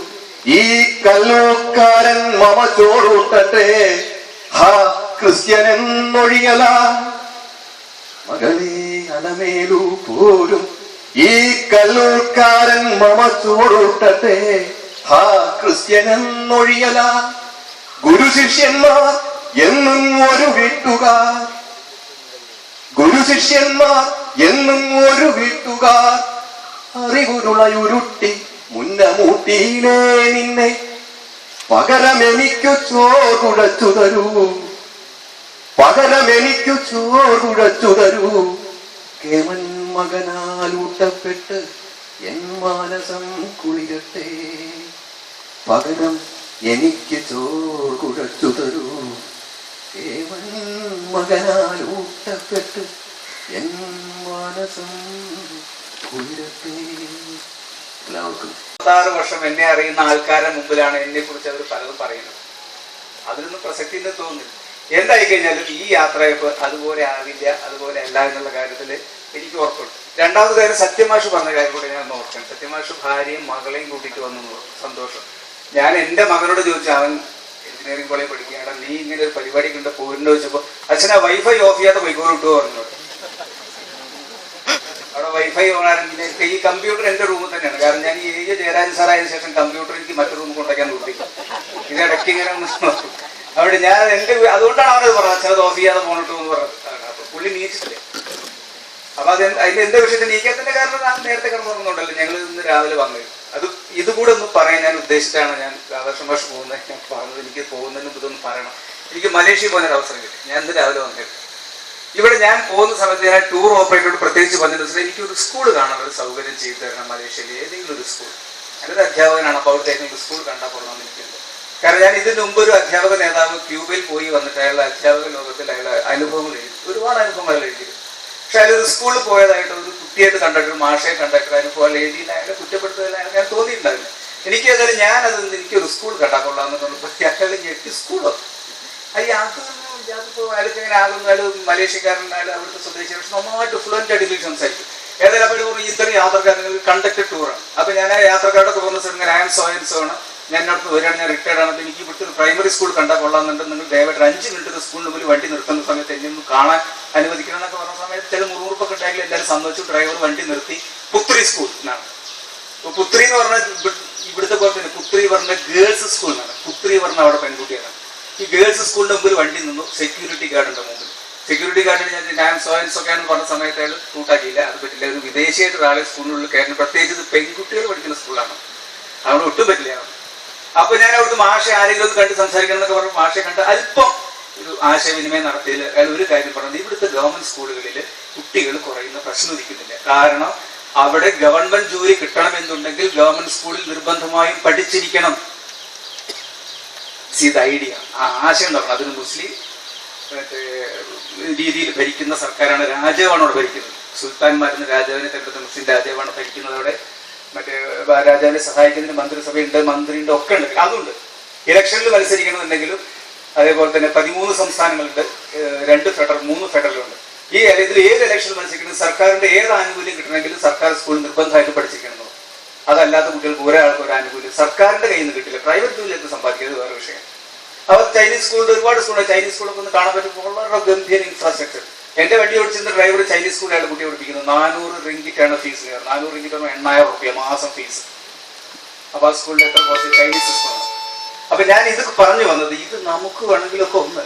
S15: ഈ കല്ലൂക്കാരൻ മമ ചോറൂട്ടട്ടെ, ഹാ ക്രിസ്ത്യനെന്നൊഴിയല. മകളെ അലമേലു പോരും, ഈ കല്ലൂക്കാരൻ മമ ചോറൂട്ടട്ടെ, ഹാ ക്രിസ്ത്യനെന്നൊഴിയല. ഗുരു ശിഷ്യന്മാർ എന്നും ഒരു വീട്ടുകാർ, ഗുരു ശിഷ്യന്മാർ എന്നും ഒരു വീട്ടുകാർ. അറിവുരുളയുരുട്ടി മുന്നമൂട്ടിയിലേ നിന്നെ, പകരമെനിക്കു ചോറുടച്ചു തരൂ, പകരമെനിക്കു ചോറുടച്ചു തരൂ. കേമന്മാർ മകനാൽ ഊട്ടപ്പെട്ട് എൻ മാനസം കുളിരട്ടെ. പകരം എനിക്ക് ചോർ കുഴച്ചു തരൂ. ഏവൻ മകനാൽ ഊട്ടപ്പെട്ട് എൻ മാനസം കുളിരട്ടെ. എല്ലാവർക്കും
S8: 6 വർഷം എന്നെ അറിയുന്ന ആൾക്കാരുടെ മുമ്പിലാണ് എന്നെ കുറിച്ച് അവർ പലതും പറയുന്നത്. അതിലൊന്നും പ്രസക്തി എന്ന് തോന്നുന്നില്ല. എന്തായി കഴിഞ്ഞാലും ഈ യാത്രയപ്പ് അതുപോലെ ആവില്ല, അതുപോലെ അല്ല എന്നുള്ള കാര്യത്തിൽ എനിക്ക് ഉറപ്പുണ്ട്. രണ്ടാമത് കാര്യം സത്യമാഷ് പറഞ്ഞ കാര്യം കൂടെ ഞാൻ ഓർക്കണം. സത്യമാഷ് ഭാര്യയും മകളെയും കൂട്ടിയിട്ട് വന്നു. സന്തോഷം. ഞാൻ എൻ്റെ മകനോട് ചോദിച്ചു, അവൻ എഞ്ചിനീയറിംഗ് കോളേജ് പഠിക്കുകയാണ്, നീ ഇങ്ങനെ ഒരു പരിപാടിക്ക് ഉണ്ട് പോരിൻ്റെ ചോദിച്ചപ്പോൾ അച്ഛനാ വൈഫൈ ഓഫ് ചെയ്യാതെ പോയിക്കോട് ഇട്ടു പറഞ്ഞു. അവിടെ വൈഫൈ ഓണാണെങ്കിൽ ഈ കമ്പ്യൂട്ടർ എൻ്റെ റൂമിൽ തന്നെയാണ്. കാരണം ഞാൻ ഈ ഏജ് ജയരാജൻ സാറായതിനു ശേഷം കമ്പ്യൂട്ടർ എനിക്ക് മറ്റൊരു റൂമിൽ കൊണ്ടുവയ്ക്കാൻ നിർത്തി. ഇതിടയ്ക്ക് ഇങ്ങനെ നോക്കും. അവിടെ ഞാൻ എൻ്റെ അതുകൊണ്ടാണ് അവനത് പറഞ്ഞത്, അച്ഛനത് ഓഫ് ചെയ്യാതെ പോണിട്ടു എന്ന് പറഞ്ഞത്. അപ്പൊ പുള്ളി നീച്ചിട്ടില്ലേ. അപ്പൊ അതിന്റെ എന്റെ വിഷയത്തിൽ നീക്കത്തിന്റെ കാരണം ഞാൻ നേരത്തെ കിടന്നുണ്ടല്ലോ. ഞങ്ങൾ ഇന്ന് രാവിലെ വന്നത് അത് ഇതുകൂടെ ഒന്ന് പറയാൻ ഞാൻ ഉദ്ദേശിച്ചാണ് ഞാൻ രാധാകൃഷ്ണ മാഷ് പോകുന്നത്. ഞാൻ പറഞ്ഞത് എനിക്ക് പോകുന്നതിന് മുമ്പ് ഇതൊന്ന് പറയണം. എനിക്ക് മലേഷ്യയിൽ പോകുന്നൊരു അവസരം കിട്ടി. ഞാൻ ഇന്ന് രാവിലെ വന്നത്. ഇവിടെ ഞാൻ പോകുന്ന സമയത്ത് ഞാൻ ടൂർ ഓപ്പറേറ്ററോട് പ്രത്യേകിച്ച് പറഞ്ഞിട്ട് എനിക്കൊരു സ്കൂൾ കാണാൻ ഒരു സൗകര്യം ചെയ്തു തരണം മലേഷ്യയിൽ, ഏതെങ്കിലും ഒരു സ്കൂൾ. ഞാനൊരു അധ്യാപകനാണ്, അപ്പോൾ അവിടുത്തെ ഏതെങ്കിലും സ്കൂൾ കണ്ടാൽ കൊള്ളാമെന്ന് എനിക്കുണ്ട്. കാരണം ഞാൻ ഇതിന് മുമ്പ് ഒരു അധ്യാപക നേതാവ് ക്യൂബയിൽ പോയി വന്നിട്ട് അയാളുടെ അധ്യാപക ലോകത്തിൽ അയാളുടെ അനുഭവങ്ങൾ എഴുതി, ഒരുപാട് അനുഭവങ്ങൾ എഴുതി. പക്ഷെ അതിലൊരു സ്കൂളിൽ പോയതായിട്ട് ഒരു കുട്ടിയായിട്ട് കണ്ടിട്ട് ഒരു മാഷയെ കണ്ടിട്ട് അനുഭവം എഴുതിയില്ല, അയാളെ കുറ്റപ്പെടുത്തുന്നില്ല, അയാൾക്ക് ഞാൻ തോന്നിയിട്ടുണ്ടാവില്ല. എനിക്ക് ഏതായാലും ഞാനത് എനിക്കൊരു സ്കൂൾ കണ്ടാൽ കൊള്ളാമെന്ന് അയാൾ ഞെട്ടി സ്കൂളോ അതിപ്പോൾ അയാൾക്ക് ഇങ്ങനെ ആകുന്ന അയാൾ മലേഷ്യക്കാരനായാലും അവിടുത്തെ സ്വദേശി, പക്ഷെ നന്നായിട്ട് ഫ്ലുവൻ്റ് ആയിട്ട് സംസാരിക്കും. ഏതായാലും അപ്പോൾ ഇത്തരം യാത്രക്കാരങ്ങൾ കണ്ടക്റ്റഡ് ടൂറാണ്. അപ്പൊ ഞാൻ ആ യാത്രക്കാരുടെ തുറന്ന ഇങ്ങനെ ആം സോ ആൻഡ് സോ ആണ്, ഞാൻ അടുത്ത് വരികയാണ്, ഞാൻ റിട്ടയർഡ് ആണ്, എനിക്ക് ഇവിടുത്തെ ഒരു പ്രൈമറി സ്കൂൾ കണ്ടാൽ കൊള്ളാമെന്നുണ്ട്, നിങ്ങൾ ദയവായിട്ട് 5 മിനിറ്റ് സ്കൂളിന് മുമ്പിൽ വണ്ടി നിർത്തുന്ന സമയത്ത് എന്നെ ഒന്ന് കാണാൻ അനുവദിക്കണം എന്നൊക്കെ പറഞ്ഞ സമയത്ത് ചില മുറുമുറുപ്പൊക്കെ ഉണ്ടായെങ്കിൽ എല്ലാവരും സമ്മതിച്ചു. ഡ്രൈവർ വണ്ടി നിർത്തി. പുത്രി സ്കൂൾ എന്നാണ്. പുത്രി എന്ന് പറഞ്ഞാൽ ഇവിടുത്തെ പോലെ തന്നെ പുത്രി പറഞ്ഞ ഗേൾസ് സ്കൂൾ എന്നാണ്. പുത്രി പറഞ്ഞ അവിടെ പെൺകുട്ടിയാണ്. ഈ ഗേൾസ് സ്കൂളിന്റെ മുമ്പിൽ വണ്ടി നിന്നു. സെക്യൂരിറ്റി ഗാർഡിന്റെ മുമ്പിൽ സെക്യൂരിറ്റി ഗാർഡിന് ഞാൻ സോയൻസൊക്കെയാണെന്ന് പറഞ്ഞ സമയത്ത് അയാൾ കൂട്ടാക്കിയില്ല, അത് പറ്റില്ല. ഒരു വിദേശിയായിട്ട് ഒരാളെ സ്കൂളിനുള്ളിൽ കയറുന്നത്, പ്രത്യേകിച്ച് ഇത് പെൺകുട്ടികൾ പഠിക്കുന്ന സ്കൂളാണ്, അവിടെ ഒട്ടും പറ്റില്ല. അപ്പൊ ഞാൻ അവിടുത്തെ മാഷെ ആരെങ്കിലും ഒന്ന് കണ്ട് സംസാരിക്കണം എന്നൊക്കെ പറഞ്ഞു. മാഷെ കണ്ട് അല്പം ഒരു ആശയവിനിമയം നടത്തിയിൽ അയാൾ ഒരു കാര്യം പറഞ്ഞത്, ഇവിടുത്തെ ഗവൺമെന്റ് സ്കൂളുകളിൽ കുട്ടികൾ കുറയുന്ന പ്രശ്നം ഉദിക്കുന്നില്ല. കാരണം അവിടെ ഗവൺമെന്റ് ജോലി കിട്ടണമെന്നുണ്ടെങ്കിൽ ഗവൺമെന്റ് സ്കൂളിൽ നിർബന്ധമായും പഠിച്ചിരിക്കണം. ഇത് ഐഡിയ, ആ ആശയം ഉണ്ടാക്കണം. അതിന് മുസ്ലിം രീതിയിൽ ഭരിക്കുന്ന സർക്കാരാണ്, രാജാവാണ് അവിടെ ഭരിക്കുന്നത്. സുൽത്താൻമാരെന്ന് രാജാവിനെ തെരഞ്ഞെടുത്ത മുസ്ലിം രാജാവാണ് ഭരിക്കുന്നത്. അവിടെ മറ്റേ രാജാവിനെ സഹായിക്കുന്നതിന് മന്ത്രിസഭയുണ്ട്, മന്ത്രിയുണ്ട്, ഒക്കെ ഉണ്ട്. അതുകൊണ്ട് ഇലക്ഷനിൽ മത്സരിക്കണമെന്നുണ്ടെങ്കിലും അതേപോലെ തന്നെ 13 സംസ്ഥാനങ്ങളുണ്ട്, 2 ഫെഡറൽ 3 ഫെഡറലുണ്ട്. ഈ ഇതിൽ ഏത് ഇലക്ഷനിൽ മത്സരിക്കുന്നത് സർക്കാരിന്റെ ഏത് ആനുകൂല്യം കിട്ടണമെങ്കിലും സർക്കാർ സ്കൂളിൽ നിർബന്ധമായിട്ട് പഠിച്ചിരിക്കണം. അതല്ലാത്ത കുട്ടികൾക്ക് ഒരാൾക്ക് ഒരു ആനുകൂല്യം സർക്കാരിന്റെ കയ്യിൽ നിന്ന് കിട്ടില്ല. പ്രൈവറ്റ് ജോലിയൊക്കെ സമ്പാദിക്കുന്നത് വേറെ വിഷയം. അവർ ചൈനീസ് സ്കൂളിൽ ഒരുപാട് സ്കൂളുണ്ട്. ചൈനീസ് സ്കൂളൊക്കെ ഒന്ന് കാണാൻ പറ്റുമ്പോൾ വളരെ ഗംഭീര ഇൻഫ്രാസ്ട്രക്ചർ. എന്റെ വണ്ടി ഓടിച്ചിരുന്ന ഡ്രൈവർ ചൈനീസ് സ്കൂളിലാണ് കുട്ടിയെ പഠിപ്പിക്കുന്നത്. 400 റിങ്കിറ്റാണ് ഫീസ്. 400 റിങ്കിറ്റ് 8000 രൂപ മാസം ഫീസ്. അപ്പൊ ആ സ്കൂളിൽ എത്ര കോഴ്സ് ചൈനീസ് സ്കൂളാണ്. അപ്പൊ ഞാൻ ഇത് പറഞ്ഞു വന്നത്, ഇത് നമുക്ക് വേണമെങ്കിലൊക്കെ ഒന്ന്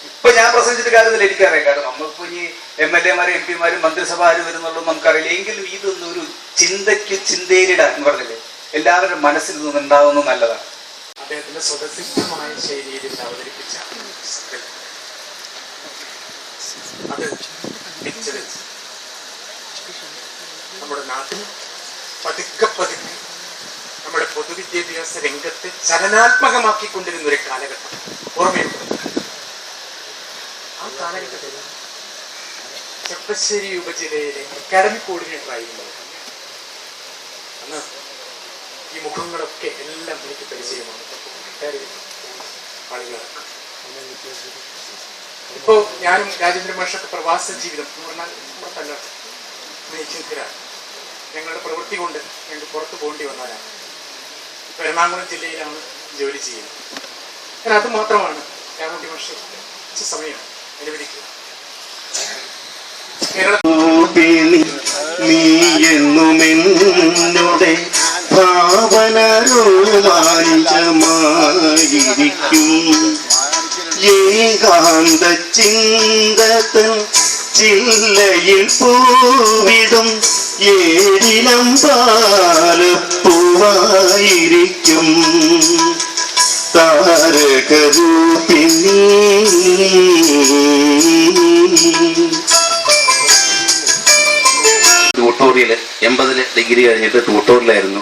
S8: ഇപ്പൊ ഞാൻ പ്രസംഗിച്ചിട്ട് കാര്യത്തിൽ എനിക്കറിയാം. കാരണം നമ്മളിപ്പോ ഇനി MLA-മാരും MP-മാരും മന്ത്രിസഭ ആര് വരുന്നുള്ളൂ നമുക്കറിയില്ല. എങ്കിലും ഇതൊന്നും ഒരു ചിന്തയ്ക്ക് ചിന്തയിലിടാൻ പറഞ്ഞില്ലേ, എല്ലാവരുടെ മനസ്സിൽ നിന്നും ഉണ്ടാവുന്നത് നല്ലതാണ്.
S16: അദ്ദേഹത്തിന്റെ സ്വതസിദ്ധമായ ശൈലിയിൽ അവതരിപ്പിച്ച അത് പിക്ചർ നമ്മുടെ നാട്ടിൽ പതുക്കെ പതുക്കെ നമ്മുടെ പൊതുവിദ്യാഭ്യാസ രംഗത്തെ ചലനാത്മകമാക്കിക്കൊണ്ടിരുന്ന ഒരു കാലഘട്ടം ഓർമ്മയുണ്ട്. ആ കാലഘട്ടത്തിൽ ചെപ്പശ്ശേരി ഉപജില്ലയിലെ അക്കാഡമിക് കോർഡിനേറ്ററായിരുന്നു അന്ന്. ഈ മുഖങ്ങളൊക്കെ എല്ലാം എനിക്ക് പരിചയമാണ്. ആളുകളൊക്കെ ഇപ്പോ ഞാനും രാജേന്ദ്ര മാഷൊക്കെ പ്രവാസ ജീവിതം എന്ന് പറഞ്ഞാൽ പുറത്തല്ല, നെയ്ച്ചിന്തിരാണ്. ഞങ്ങളുടെ പ്രവൃത്തി കൊണ്ട് ഞങ്ങൾ പുറത്തു പോകേണ്ടി വന്നവരാണ്. ഇപ്പൊ എറണാകുളം ജില്ലയിലാണ് ജോലി ചെയ്യുന്നത്. ഞാൻ അത് മാത്രമാണ് രാമകുട്ടി മാഷ കുറച്ച് സമയം അനുവദിക്കുക.
S17: നീ എന്നുമെന്നുടെ ഭാവന രോമാഞ്ചമായിരിക്കും. ഏകാന്ത ചിന്തതൻ ചില്ലയിൽ പൂവിടും ഏഴിലം പാലപ്പൂവായിരിക്കും. താരകരൂപിണി
S18: ട്യൂട്ടോറിയൽ 80 ഡിഗ്രി കഴിഞ്ഞിട്ട് ട്യൂട്ടോറിയലായിരുന്നു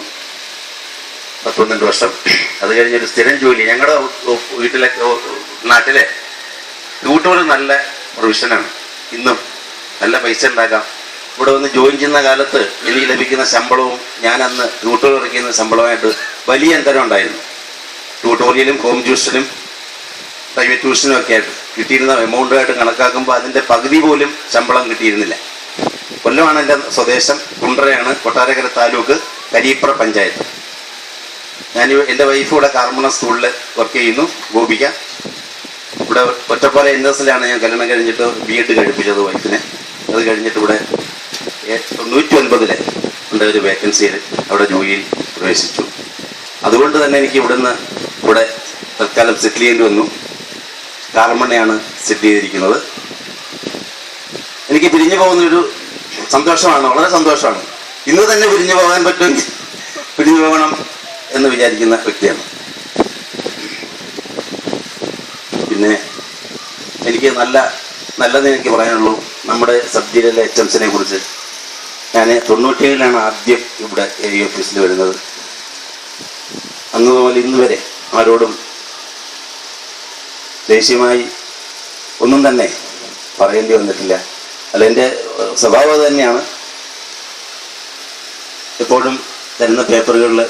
S18: 12 വർഷം. അത് കഴിഞ്ഞൊരു സ്ഥിരം ജോലി ഞങ്ങളുടെ വീട്ടിലെ നാട്ടിലെ ട്യൂട്ടോറിയൽ നല്ല പ്രൊവിഷനാണ്. ഇന്നും നല്ല പൈസ ഉണ്ടാക്കാം. ഇവിടെ വന്ന് ജോയിൻ ചെയ്യുന്ന കാലത്ത് എനിക്ക് ലഭിക്കുന്ന ശമ്പളവും ഞാൻ അന്ന് ട്യൂട്ടോറിയൽ ഇറക്കുന്ന ശമ്പളമായിട്ട് വലിയ അന്തരം ഉണ്ടായിരുന്നു. ട്യൂട്ടോറിയലും ഹോം ട്യൂഷനും പ്രൈവറ്റ് ട്യൂഷനും ഒക്കെ ആയിട്ട് കിട്ടിയിരുന്ന എമൗണ്ടായിട്ട് കണക്കാക്കുമ്പോൾ അതിൻ്റെ പകുതി പോലും ശമ്പളം കിട്ടിയിരുന്നില്ല. കൊല്ലമാണ് എൻ്റെ സ്വദേശം, കുണ്ട്രയാണ്, കൊട്ടാരക്കര താലൂക്ക്, കരിയിപ്ര പഞ്ചായത്ത്. ഞാൻ എൻ്റെ വൈഫ് ഇവിടെ കാർമണ സ്കൂളിൽ വർക്ക് ചെയ്യുന്നു, ഗോപിക. ഇവിടെ ഒറ്റപ്പാലം NSലാണ് ഞാൻ കല്യാണം കഴിഞ്ഞിട്ട് B.Ed കഴിപ്പിച്ചത് വൈഫിനെ. അത് കഴിഞ്ഞിട്ട് ഇവിടെ 99 ഉണ്ട് ഒരു വേക്കൻസിയിൽ അവിടെ ജോലിയിൽ പ്രവേശിച്ചു. അതുകൊണ്ട് തന്നെ എനിക്ക് ഇവിടെ തൽക്കാലം സെറ്റിൽ ചെയ്യേണ്ടി വന്നു. കാർമണ്ണയാണ് സെറ്റിൽ ചെയ്തിരിക്കുന്നത്. എനിക്ക് പിരിഞ്ഞു പോകുന്നൊരു സന്തോഷമാണ്, വളരെ സന്തോഷമാണ്. ഇന്ന് തന്നെ പിരിഞ്ഞു പോകാൻ പറ്റുമെങ്കിൽ പിരിഞ്ഞു പോകണം എന്ന് വിചാരിക്കുന്ന വ്യക്തിയാണ്. പിന്നെ എനിക്ക് നല്ലത് എനിക്ക് പറയാനുള്ളൂ. നമ്മുടെ സബ് ജില്ലയിലെ HMസിനെ കുറിച്ച് ഞാൻ 97 ആദ്യം ഇവിടെ AE ഓഫീസിൽ വരുന്നത്. അന്ന് മുതൽ ഇന്ന് വരെ ആരോടും ദേഷ്യമായി ഒന്നും തന്നെ പറയേണ്ടി വന്നിട്ടില്ല. അല്ല, എൻ്റെ സ്വഭാവം തന്നെയാണ്. എപ്പോഴും തരുന്ന പേപ്പറുകളിൽ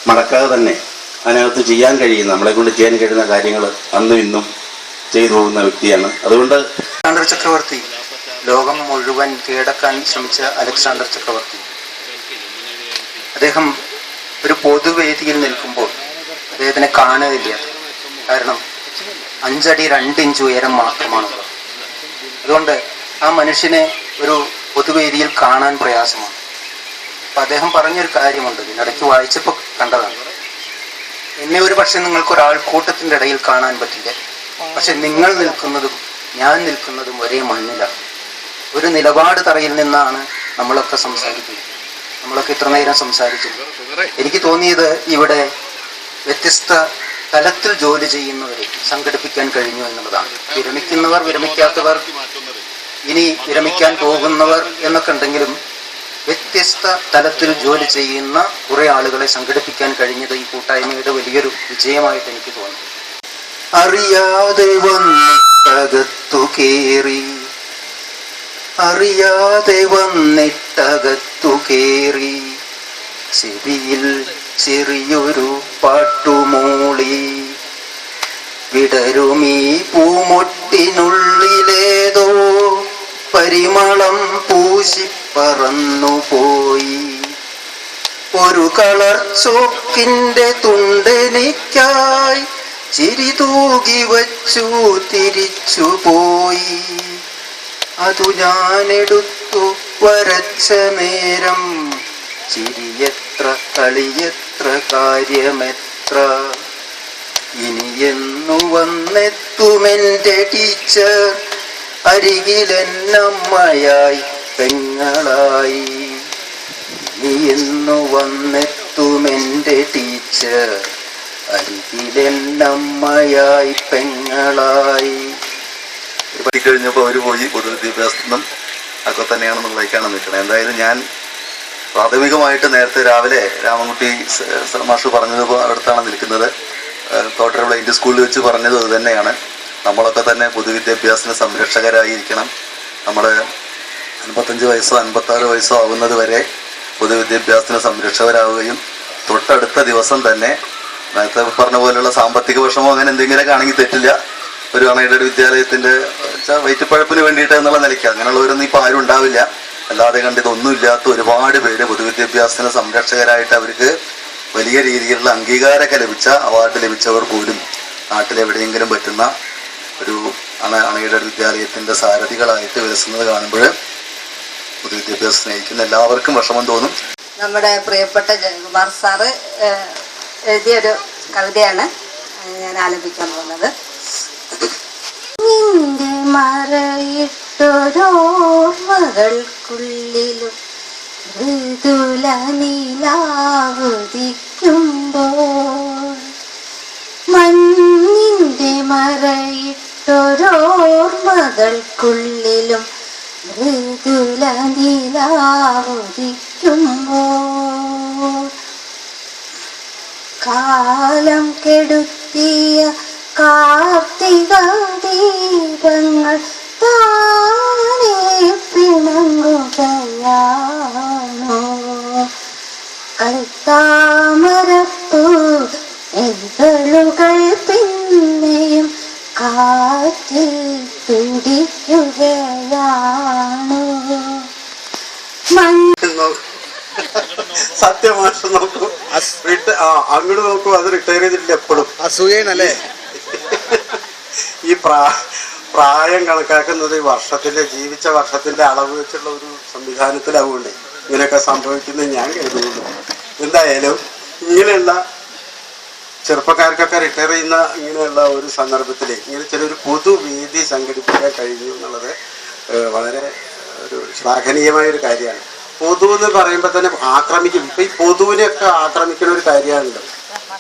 S18: മടക്കാതെ തന്നെ അതിനകത്ത് ചെയ്യാൻ കഴിയുന്ന, നമ്മളെ കൊണ്ട് ചെയ്യാൻ കഴിയുന്ന കാര്യങ്ങൾ അന്നും ഇന്നും ചെയ്തു പോകുന്ന വ്യക്തിയാണ്. അതുകൊണ്ട്
S19: അലക്സാണ്ടർ ചക്രവർത്തി, ലോകം മുഴുവൻ കീഴടക്കാൻ ശ്രമിച്ച അലക്സാണ്ടർ ചക്രവർത്തി, അദ്ദേഹം ഒരു പൊതുവേദിയിൽ നിൽക്കുമ്പോൾ അദ്ദേഹത്തിനെ കാണുകയില്ല. കാരണം 5 അടി 2 ഇഞ്ച് ഉയരം മാത്രമാണുള്ളത്. അതുകൊണ്ട് ആ മനുഷ്യനെ ഒരു പൊതുവേദിയിൽ കാണാൻ പ്രയാസമാണ്. അപ്പം അദ്ദേഹം പറഞ്ഞൊരു കാര്യമുണ്ട്, ഇതിനിടയ്ക്ക് വായിച്ചപ്പോൾ കണ്ടതാണ്. എന്നെ ഒരു പക്ഷെ നിങ്ങൾക്ക് ഒരാൾക്കൂട്ടത്തിൻ്റെ ഇടയിൽ കാണാൻ പറ്റില്ല, പക്ഷെ നിങ്ങൾ നിൽക്കുന്നതും ഞാൻ നിൽക്കുന്നതും ഒരേ മണ്ണിലാണ്. ഒരു നിലപാട് തറയിൽ നിന്നാണ് നമ്മളൊക്കെ സംസാരിക്കുന്നത്. നമ്മളൊക്കെ ഇത്ര നേരം സംസാരിച്ചത് എനിക്ക് തോന്നിയത് ഇവിടെ വ്യത്യസ്ത തലത്തിൽ ജോലി ചെയ്യുന്നവരെ സംഘടിപ്പിക്കാൻ കഴിഞ്ഞു എന്നുള്ളതാണ്. വിരമിക്കുന്നവർ, വിരമിക്കാത്തവർ, ഇനി വിരമിക്കാൻ പോകുന്നവർ എന്നൊക്കെ ഉണ്ടെങ്കിലും വ്യത്യസ്ത തലത്തിൽ ജോലി ചെയ്യുന്ന കുറെ ആളുകളെ സംഘടിപ്പിക്കാൻ കഴിഞ്ഞത് ഈ കൂട്ടായ്മയുടെ വലിയൊരു വിജയമായിട്ട് എനിക്ക് തോന്നി. അറിയാതെ വന്നിട്ടകത്തു കേറി, അറിയാതെ വന്നിട്ടകത്തു കേറി, ചെവിയിൽ ചെറിയൊരു പാട്ടുമൂളി, വിടരുമീ പൂമൊട്ടിനുള്ളിലേതോ പരിമളം പൂശി പറന്നുപോയി. ഒരു കളർ ചോക്കിന്റെ തുണ്ടെനിക്കായി ചിരി തൂകി വച്ചു തിരിച്ചുപോയി. അതു ഞാനെടുത്തു വരച്ച നേരം ചിരിയെത്ര കളിയെത്ര കാര്യമെത്ര. ഇനിയെന്നു വന്നെത്തുമെന്റെ ടീച്ചർ, അരികിലെന്നമ്മയായി പെങ്ങളായി. ഇനിയെന്നു വന്നെത്തുമെന്റെ ടീച്ചർ, അരികിലെന്നമ്മയായി പെങ്ങളായി.
S20: കഴിഞ്ഞപ്പോൾ അവർ പോയി പൊതുവിദ്യാഭ്യാസം ഒക്കെ തന്നെയാണെന്നുള്ളതൊക്കെയാണ് നിൽക്കുന്നത്. എന്തായാലും ഞാൻ പ്രാഥമികമായിട്ട് നേരത്തെ രാവിലെ രാമൻകുട്ടി മാഷ് പറഞ്ഞതുപോലെ അടുത്താണ് നിൽക്കുന്നത്. തോട്ടര ബ്ലൈൻഡ് സ്കൂളിൽ വെച്ച് പറഞ്ഞത് അത് തന്നെയാണ്. നമ്മളൊക്കെ തന്നെ പൊതുവിദ്യാഭ്യാസത്തിന് സംരക്ഷകരായിരിക്കണം. നമ്മൾ 55 വയസ്സോ 56 വയസ്സോ ആവുന്നത് വരെ പൊതുവിദ്യാഭ്യാസത്തിന് സംരക്ഷകരാവുകയും തൊട്ടടുത്ത ദിവസം തന്നെ നേരത്തെ പറഞ്ഞ പോലെയുള്ള സാമ്പത്തിക വിഷമോ അങ്ങനെ എന്തെങ്കിലുമൊക്കെ ആണെങ്കിൽ തെറ്റില്ല, ഒരു അൺഎയ്ഡഡ് വിദ്യാലയത്തിൻ്റെ വയറ്റുപ്പഴപ്പിന് വേണ്ടിയിട്ട് എന്നുള്ള നിലയ്ക്ക് അങ്ങനെയുള്ളവരൊന്നും ഇപ്പോൾ ആരും ഉണ്ടാവില്ല. അല്ലാതെ കണ്ട് ഇതൊന്നുമില്ലാത്ത ഒരുപാട് പേര് പൊതുവിദ്യാഭ്യാസത്തിന് സംരക്ഷകരായിട്ട് അവർക്ക് വലിയ രീതിയിലുള്ള അംഗീകാരമൊക്കെ ലഭിച്ച, അവാർഡ് ലഭിച്ചവർ പോലും നാട്ടിലെവിടെയെങ്കിലും പറ്റുന്ന ഒരു അൺഎയ്ഡഡ് വിദ്യാലയത്തിൻ്റെ സാരഥികളായിട്ട് വിലസുന്നത് കാണുമ്പോൾ പൊതുവിദ്യാഭ്യാസം സ്നേഹിക്കുന്ന എല്ലാവർക്കും വിഷമം തോന്നും.
S21: നമ്മുടെ പ്രിയപ്പെട്ട ജയകുമാർ സാറ് എഴുതിയൊരു കവിതയാണ് ഞാൻ ആലപിക്കാൻ പോകുന്നത്. നിന്റെ മറയിട്ടൊരോർമ്മകൾക്കുള്ളിലും മൃദുല നിലാവുദിക്കുമ്പോൾ, മഞ്ഞിന്റെ മറയിട്ടൊരോർമ്മകൾക്കുള്ളിലും മൃദുല നിലാവുദിക്കുമ്പോൾ കാലം കെടുത്തിയ കാർത്തിക ദീപങ്ങൾ താനേ പിണങ്ങുകയാണോ കൽത്താമരപ്പൂ എന്തളുകൾ പിന്നെയും കാറ്റിൽ തുടിക്കുകയാണോ
S1: സത്യമാഷ നോക്കൂ, അങ്ങോട്ട് നോക്കൂ, അത് റിട്ടയർ ചെയ്തിട്ടില്ല എപ്പോഴും
S3: അസൂയനല്ലേ.
S1: ഈ പ്രായം കണക്കാക്കുന്നത് വർഷത്തിന്റെ ജീവിച്ച വർഷത്തിന്റെ അളവ് വെച്ചുള്ള ഒരു സംവിധാനത്തിലാവുകൊണ്ട് ഇങ്ങനെയൊക്കെ സംഭവിക്കുന്നത് ഞാൻ കരുതുന്നു. എന്തായാലും ഇങ്ങനെയുള്ള ചെറുപ്പക്കാർക്കൊക്കെ റിട്ടയർ ചെയ്യുന്ന ഇങ്ങനെയുള്ള ഒരു സന്ദർഭത്തിൽ ഇങ്ങനെ ചിലൊരു പൊതുവേദി സംഘടിപ്പിക്കാൻ കഴിഞ്ഞു എന്നുള്ളത് വളരെ ഒരു ശ്ലാഘനീയമായൊരു കാര്യമാണ്. പൊതു എന്ന് പറയുമ്പോൾ തന്നെ ആക്രമിക്കും. ഇപ്പം ഈ പൊതുവിനെയൊക്കെ ആക്രമിക്കുന്ന ഒരു കാര്യമാണല്ലോ.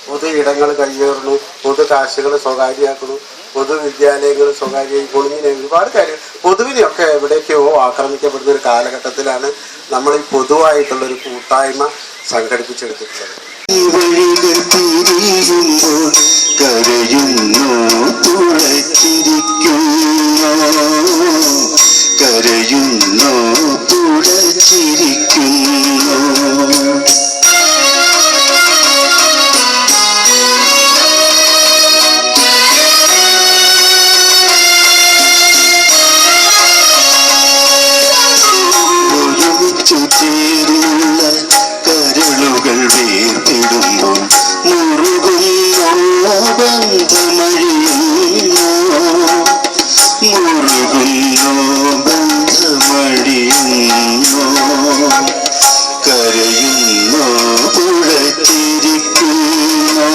S1: പൊതു ഇടങ്ങൾ കയ്യേറുന്നു, പൊതു കാശുകൾ സ്വകാര്യമാക്കുന്നു, പൊതുവിദ്യാലയങ്ങൾ സ്വകാര്യമായിക്കോളും, ഇങ്ങനെ ഒരുപാട് കാര്യങ്ങൾ പൊതുവിനെയൊക്കെ എവിടേക്കോ ആക്രമിക്കപ്പെടുന്ന ഒരു കാലഘട്ടത്തിലാണ് നമ്മൾ ഈ പൊതുവായിട്ടുള്ളൊരു കൂട്ടായ്മ സംഘടിപ്പിച്ചെടുത്തിട്ടുള്ളത്.
S17: കരയുന്നു തുളച്ചിരിക്കുന്നു, കരയുന്നു തുളച്ചിരിക്കുന്നു. ഒരുമിച്ചു ചേരുന്ന കരളുകൾ വേർപെടുമ്പോൾ മുറുകുന്നുള്ള ബന്ധമഴിയുന്നു, മുറുകുന്നു ബന്ധമഴിയുന്നു. കരയുന്നു പുഴച്ചിരിക്കുന്നു,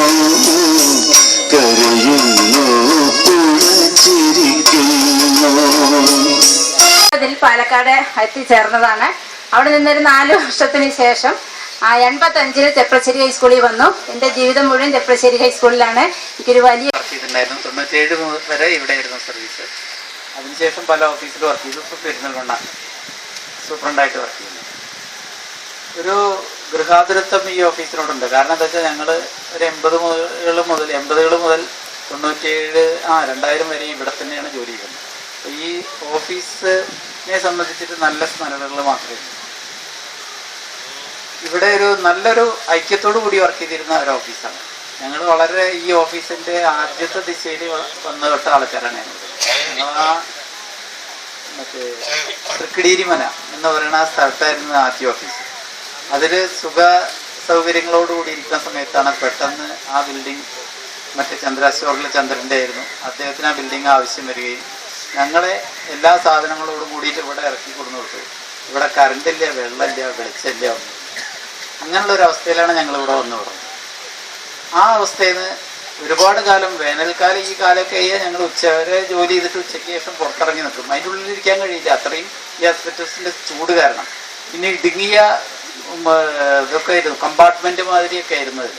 S17: കരയുന്നു പുഴച്ചിരിക്കുന്നു.
S6: അതിൽ പാലക്കാട് എത്തിച്ചേർന്നതാണ്. അവിടെ നിന്നൊരു 4 വർഷത്തിന് ശേഷം 85-ൽ ചെപ്രശ്ശേരി ഹൈസ്കൂളിൽ വന്നു. എൻ്റെ ജീവിതം മുഴുവൻ ചെപ്രശ്ശേരി ഹൈസ്കൂളിലാണ്. എനിക്കൊരു വലിയ
S19: വർക്ക് ചെയ്തിട്ടുണ്ടായിരുന്നു. 97 വരെ ഇവിടെയായിരുന്നു സർവീസ്. അതിനുശേഷം പല ഓഫീസിലും വർക്ക് ചെയ്തു. ഇപ്പോൾ പെരുന്നൽമണ്ണ സൂപ്രണ്ടായിട്ട് വർക്ക് ചെയ്യുന്നു. ഒരു ഗൃഹാതുരത്വം ഈ ഓഫീസിനോടുണ്ട്. കാരണം എന്താ വെച്ചാൽ ഞങ്ങൾ ഒരു 80 മുതൽ 97 2000 വരെ ഇവിടെ തന്നെയാണ് ജോലി ചെയ്യുന്നത്. അപ്പോൾ ഈ ഓഫീസിനെ സംബന്ധിച്ചിട്ട് നല്ല സ്മരണകൾ മാത്രമേ ഉള്ളൂ. ഇവിടെ ഒരു നല്ലൊരു ഐക്യത്തോടു കൂടി വർക്ക് ചെയ്തിരുന്ന ഒരു ഓഫീസാണ്. ഞങ്ങൾ വളരെ ഈ ഓഫീസിൻ്റെ ആദ്യത്തെ ദിശയിൽ വന്നു തൊട്ട ആൾക്കാരാണ് ഞങ്ങൾ. മറ്റേ തൃക്കിടീരിമന എന്ന് പറയുന്ന ആ സ്ഥലത്തായിരുന്നു ആദ്യ ഓഫീസ്. അതിൽ സുഖ സൗകര്യങ്ങളോടുകൂടി ഇരിക്കുന്ന സമയത്താണ് പെട്ടെന്ന് ആ ബിൽഡിംഗ് മറ്റേ ചന്ദ്രാശോറിലെ ചന്ദ്രൻ്റെ ആയിരുന്നു. അദ്ദേഹത്തിന് ആ ബിൽഡിംഗ് ആവശ്യം വരികയും ഞങ്ങളെ എല്ലാ സാധനങ്ങളോടും കൂടിയിട്ട് ഇവിടെ ഇറക്കി കൊടുന്നു കൊടുത്തു. ഇവിടെ കറണ്ടില്ല, വെള്ളമില്ല, വെളിച്ചമില്ല, അങ്ങനെയുള്ള ഒരു അവസ്ഥയിലാണ് ഞങ്ങളിവിടെ വന്നു വിടുന്നത്. ആ അവസ്ഥയിൽ നിന്ന് ഒരുപാട് കാലം വേനൽക്കാലം ഈ കാലമൊക്കെ ഞങ്ങൾ ഉച്ചവരെ ജോലി ചെയ്തിട്ട് ഉച്ചയ്ക്ക് ശേഷം പുറത്തിറങ്ങി നിൽക്കും. അതിൻ്റെ ഉള്ളിലിരിക്കാൻ കഴിയില്ല, അത്രയും ഈ ആസ്പെറ്റസിൻ്റെ ചൂട് കാരണം. പിന്നെ ഇടുങ്ങിയ ഇതൊക്കെ ആയിരുന്നു, കമ്പാർട്ട്മെൻറ്റ് മാതിരിയൊക്കെ ആയിരുന്നത്.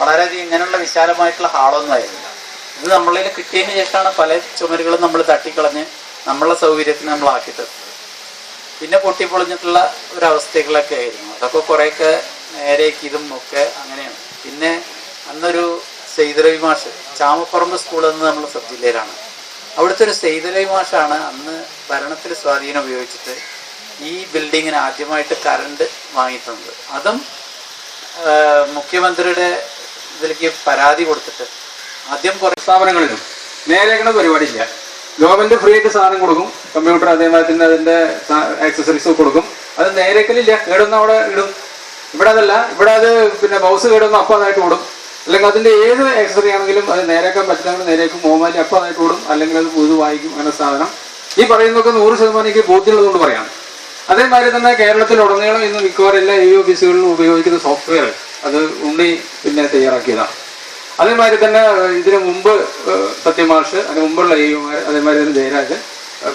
S19: വളരെയധികം ഇങ്ങനെയുള്ള വിശാലമായിട്ടുള്ള ഹാളൊന്നും ആയിരുന്നില്ല. ഇത് നമ്മളിൽ കിട്ടിയതിന് ശേഷമാണ് പല ചുമരുകളും നമ്മൾ തട്ടിക്കളഞ്ഞ് നമ്മളെ സൗകര്യത്തിന് നമ്മളാക്കിയിട്ട് പിന്നെ പൊട്ടിപ്പൊളിഞ്ഞിട്ടുള്ള ഒരവസ്ഥകളൊക്കെ ആയിരുന്നു. അതൊക്കെ കുറേയൊക്കെ നേരേക്ക് ഇതും ഒക്കെ അങ്ങനെയാണ്. പിന്നെ അന്നൊരു സെയ്തലവി മാഷ്, ചാമപ്പറമ്പ് സ്കൂളെന്ന് നമ്മൾ സബ് ജില്ലയിലാണ്. അവിടുത്തെ ഒരു സെയ്തലവി മാഷാണ് അന്ന് ഭരണത്തിൽ സ്വാധീനം ഉപയോഗിച്ചിട്ട് ഈ ബിൽഡിങ്ങിന് ആദ്യമായിട്ട് കറണ്ട് വാങ്ങിത്തന്നത്. അതും മുഖ്യമന്ത്രിയുടെ ഇതിലേക്ക് പരാതി കൊടുത്തിട്ട് ആദ്യം കുറേ
S8: സ്ഥാപനങ്ങളിലും നേരേക്കണ പരിപാടിയില്ല. ഗവൺമെന്റ് ഫ്രീ ആയിട്ട് സാധനം കൊടുക്കും, കമ്പ്യൂട്ടർ അതേമാതിരി തന്നെ അതിന്റെ ആക്സസറീസ് കൊടുക്കും. അത് നേരേക്കലില്ല, കേടുന്ന അവിടെ ഇടും. ഇവിടെ അതല്ല, ഇവിടെ അത് പിന്നെ ബൗസ് കേടുന്ന അപ്പം അതായിട്ട് ഓടും. അല്ലെങ്കിൽ അതിന്റെ ഏത് ആക്സസറി ആണെങ്കിലും അത് നേരേക്കാൻ പറ്റുന്ന നേരേക്കും, മോമാലി അപ്പം അതായിട്ട് ഓടും. അല്ലെങ്കിൽ അത് പുതു വായിക്കും. അങ്ങനെ സാധനം ഈ പറയുന്നതൊക്കെ 100% എനിക്ക് ബോധ്യമുള്ളതുകൊണ്ട് പറയാം. അതേമാതിരി തന്നെ കേരളത്തിലുടനീളം ഇന്ന് മിക്കവാറും എല്ലാ ഈ ഓഫീസുകളിലും ഉപയോഗിക്കുന്ന സോഫ്റ്റ്വെയർ അത് ഉണ്ണി പിന്നെ തയ്യാറാക്കിയതാണ്. അതേമാതിരി തന്നെ ഇതിനു മുമ്പ് സത്യമാഷ്, അതിന് മുമ്പുള്ള EOമാർ, അതേമാതിരി തന്നെ ജയരാജൻ,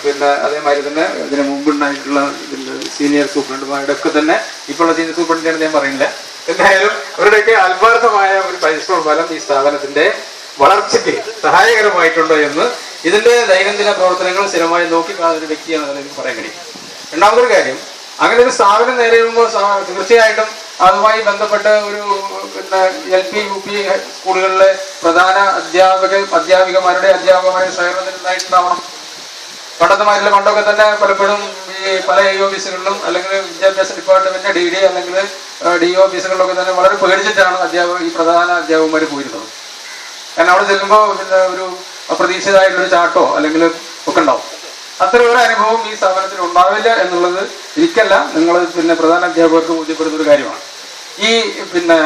S8: പിന്നെ അതേമാതിരി തന്നെ ഇതിന് മുമ്പുണ്ടായിട്ടുള്ള സീനിയർ സൂപ്രണ്ടുമാരുടെ ഒക്കെ തന്നെ ഇപ്പോഴുള്ള സീനിയർ സൂപ്രണ്ടിനെ ഞാൻ പറയുന്നില്ല. എന്തായാലും അവരുടെയൊക്കെ ആത്മാർത്ഥമായ ഒരു പരിശ്രമ ഫലം ഈ സ്ഥാപനത്തിന്റെ വളർച്ചയ്ക്ക് സഹായകരമായിട്ടുണ്ടോ എന്ന് ഇതിന്റെ ദൈനംദിന പ്രവർത്തനങ്ങൾ സ്ഥിരമായി നോക്കിക്കാണുന്ന ഒരു വ്യക്തിയാണ് എനിക്ക് പറയാൻ കഴിയും. രണ്ടാമതൊരു കാര്യം, അങ്ങനെ ഒരു സ്ഥാപനം നേരെ വരുമ്പോൾ തീർച്ചയായിട്ടും അതുമായി ബന്ധപ്പെട്ട ഒരു പിന്നെ LP UP സ്കൂളുകളിലെ പ്രധാന അധ്യാപികമാരുടെ സഹകരണം ഉണ്ടായിട്ടുണ്ടാവണം. പണ്ടൊക്കെ തന്നെ പലപ്പോഴും ഈ പല ഓഫീസുകളിലും അല്ലെങ്കിൽ വിദ്യാഭ്യാസ ഡിപ്പാർട്ട്മെന്റ് DD അല്ലെങ്കിൽ DO ഓഫീസുകളിലൊക്കെ തന്നെ വളരെ പേടിച്ചിട്ടാണ് ഈ പ്രധാന അധ്യാപകന്മാർ പോയിരുന്നത്. കാരണം അവിടെ ചെല്ലുമ്പോൾ പിന്നെ ഒരു അപ്രതീക്ഷിതമായിട്ടൊരു ചാട്ടോ അല്ലെങ്കിൽ ഒക്കെ ഉണ്ടാവും. അത്ര ഒരു അനുഭവം ഈ സ്ഥാപനത്തിൽ ഉണ്ടാവില്ല എന്നുള്ളത് എനിക്കല്ല, നിങ്ങൾ പിന്നെ പ്രധാന അധ്യാപകർക്ക് ബോധ്യപ്പെടുന്ന ഒരു കാര്യമാണ്. ഈ പിന്നെ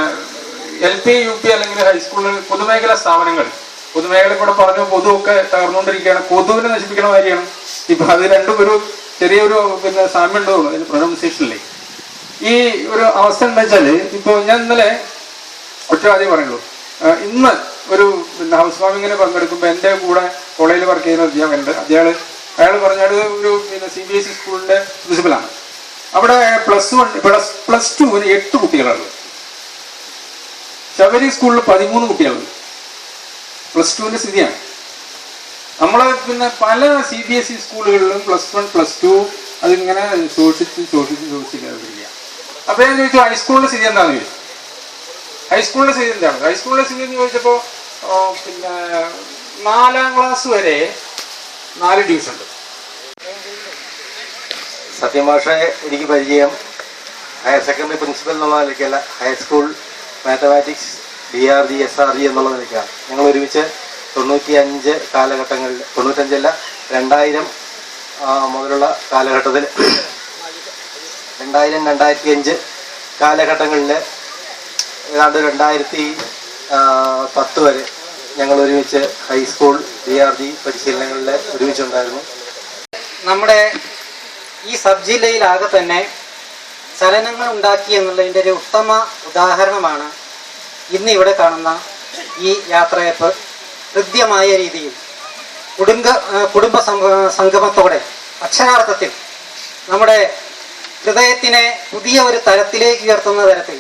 S8: LP UP അല്ലെങ്കിൽ ഹൈസ്കൂളിൽ പൊതുമേഖലാ സ്ഥാപനങ്ങൾ, പൊതുമേഖല കൂടെ പറഞ്ഞു കൊതുവൊക്കെ തകർന്നുകൊണ്ടിരിക്കുകയാണ്. കൊതുവിനെ നശിപ്പിക്കണ കാര്യമാണ്. ഇപ്പൊ അത് രണ്ടും ഒരു ചെറിയൊരു പിന്നെ സാമ്യം ഉണ്ടാവുള്ളൂ അതിന് പ്രൊനൗൺസിയേഷനിലെ. ഈ ഒരു അവസ്ഥ എന്താ വെച്ചാല്, ഇപ്പൊ ഞാൻ ഇന്നലെ ഒറ്റ ആദ്യം പറയുള്ളൂ, ഇന്ന് ഒരു പിന്നെ ഹൗസ് വാമിങ്ങിന് പങ്കെടുക്കുമ്പോൾ എൻ്റെ കൂടെ കോളേജിൽ വർക്ക് ചെയ്യുന്ന അധ്യാപകനുണ്ട്. അയാൾ പറഞ്ഞാൽ ഒരു പിന്നെ CBSE സ്കൂളിന്റെ പ്രിൻസിപ്പലാണ്. അവിടെ +2 8 കുട്ടികളാണ്. ശബരി സ്കൂളിൽ 13 കുട്ടികളുണ്ട്. +2 സ്ഥിതിയാണ്. നമ്മളെ പിന്നെ പല CBSE സ്കൂളുകളിലും +1 +2 അതിങ്ങനെ സൂക്ഷിച്ചിരിക്കുക. അപ്പൊ ഞാൻ ചോദിച്ചു ഹൈസ്കൂളിന്റെ സ്ഥിതി എന്താണെന്ന് ചോദിച്ചു. ഹൈസ്കൂളിന്റെ സ്ഥിതി എന്താണ്? ഹൈസ്കൂളിന്റെ സ്ഥിതി എന്ന് ചോദിച്ചപ്പോ പിന്നെ 4ാം ക്ലാസ് വരെ 4 ഡിവിഷൻ ഉണ്ട്.
S3: സത്യമാഷെ എനിക്ക് പരിചയം ഹയർ സെക്കൻഡറി പ്രിൻസിപ്പൽ എന്നുള്ള നിലയ്ക്കല്ല, ഹൈസ്കൂൾ മാത്തമാറ്റിക്സ് DRG SRG എന്നുള്ള നിലയ്ക്കാണ്. ഞങ്ങൾ ഒരുമിച്ച് 95 കാലഘട്ടങ്ങളിൽ, 95 2000 മുതലുള്ള കാലഘട്ടത്തിൽ 2000-2005 കാലഘട്ടങ്ങളിൽ ഏതാണ്ട് 2010 വരെ ഞങ്ങൾ ഒരുമിച്ച് ഹൈസ്കൂൾ DRG പരിശീലനങ്ങളിൽ ഒരുമിച്ചുണ്ടായിരുന്നു. നമ്മുടെ ഈ സബ് ജില്ലയിലാകെ തന്നെ ചലനങ്ങൾ ഉണ്ടാക്കി എന്നുള്ളതിൻ്റെ ഒരു ഉത്തമ ഉദാഹരണമാണ് ഇന്ന് ഇവിടെ കാണുന്ന ഈ യാത്രയപ്പ്. ഹൃദ്യമായ രീതിയിൽ കുടുംബ സംഗമത്തോടെ അക്ഷരാർത്ഥത്തിൽ നമ്മുടെ ഹൃദയത്തിനെ പുതിയ ഒരു തലത്തിലേക്ക് ഉയർത്തുന്ന തരത്തിൽ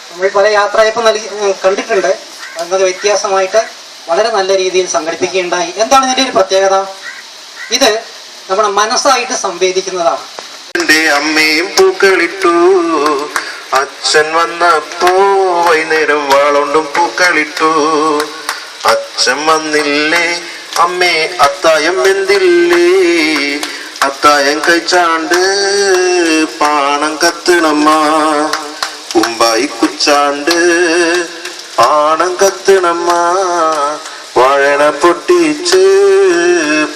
S3: നമ്മൾ പല യാത്രയപ്പ് കണ്ടിട്ടുണ്ട്. എന്നത് വ്യത്യാസമായിട്ട് വളരെ നല്ല രീതിയിൽ സംഘടിപ്പിക്കുകയുണ്ടായി. എന്താണ് ഇതിൻ്റെ ഒരു പ്രത്യേകത? ഇത് നമ്മുടെ മനസ്സായിട്ട് സംവേദിക്കുന്നതാണ്.
S2: എന്റെ അമ്മയും പൂക്കളിട്ടു, അച്ഛൻ വന്നപ്പോ വൈകുന്നേരം വാളോണ്ടും പൂക്കളിട്ടു. അച്ഛൻ വന്നില്ലേ അമ്മേ അത്തായം വെന്തില്ലേ, അത്തായം കഴിച്ചാണ്ട് പാണം കത്തിണമ്മ, കുമ്പായി കുച്ചാണ്ട് പാണം കത്തിണമ്മ, വാഴണ പൊട്ടിച്ച്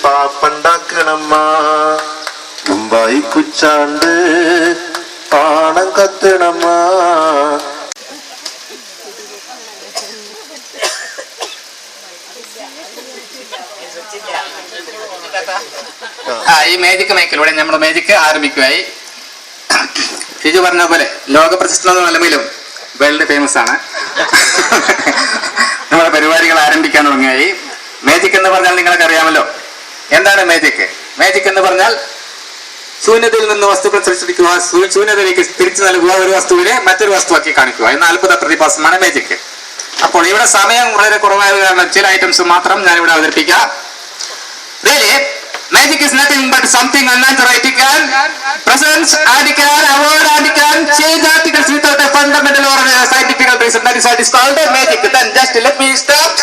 S2: പാപ്പണ്ടാക്കണമ്മ, കുമ്പായി കുച്ചാണ്ട് പാണം കത്തിണമ്മ.
S16: ഈ മേജിക് മൈക്കിലൂടെ നമ്മുടെ മേജിക് ആരംഭിക്കുകയായി. ഫിജു പറഞ്ഞ പോലെ ലോക പ്രശസ്ത നിലവിലും വേൾഡ് ഫേമസ് ആണ്. നമ്മുടെ പരിപാടികൾ ആരംഭിക്കാൻ തുടങ്ങിയായി. മേജിക് എന്ന് പറഞ്ഞാൽ നിങ്ങൾക്ക് അറിയാമല്ലോ എന്താണ് മേജിക്. മേജിക് എന്ന് പറഞ്ഞാൽ ശൂന്യതയിൽ നിന്ന് വസ്തുക്കൾ സൃഷ്ടിക്കുക, ശൂന്യതയിലേക്ക് തിരിച്ചു നൽകുക, ഒരു വസ്തുവിനെ മറ്റൊരു വസ്തുവാക്കി കാണിക്കുക എന്ന അത്ഭുത പ്രതിഭാസമാണ് മേജിക്. അപ്പോൾ ഇവിടെ സമയം വളരെ കുറവായത് കാരണം ചില ഐറ്റംസ് മാത്രം ഞാനിവിടെ അവതരിപ്പിക്കാം. Really, magic is nothing but something unnatural. It can present and it can avoid and it can change articles without a fundamental or a scientific reason. That is what is called magic. Then just let me start.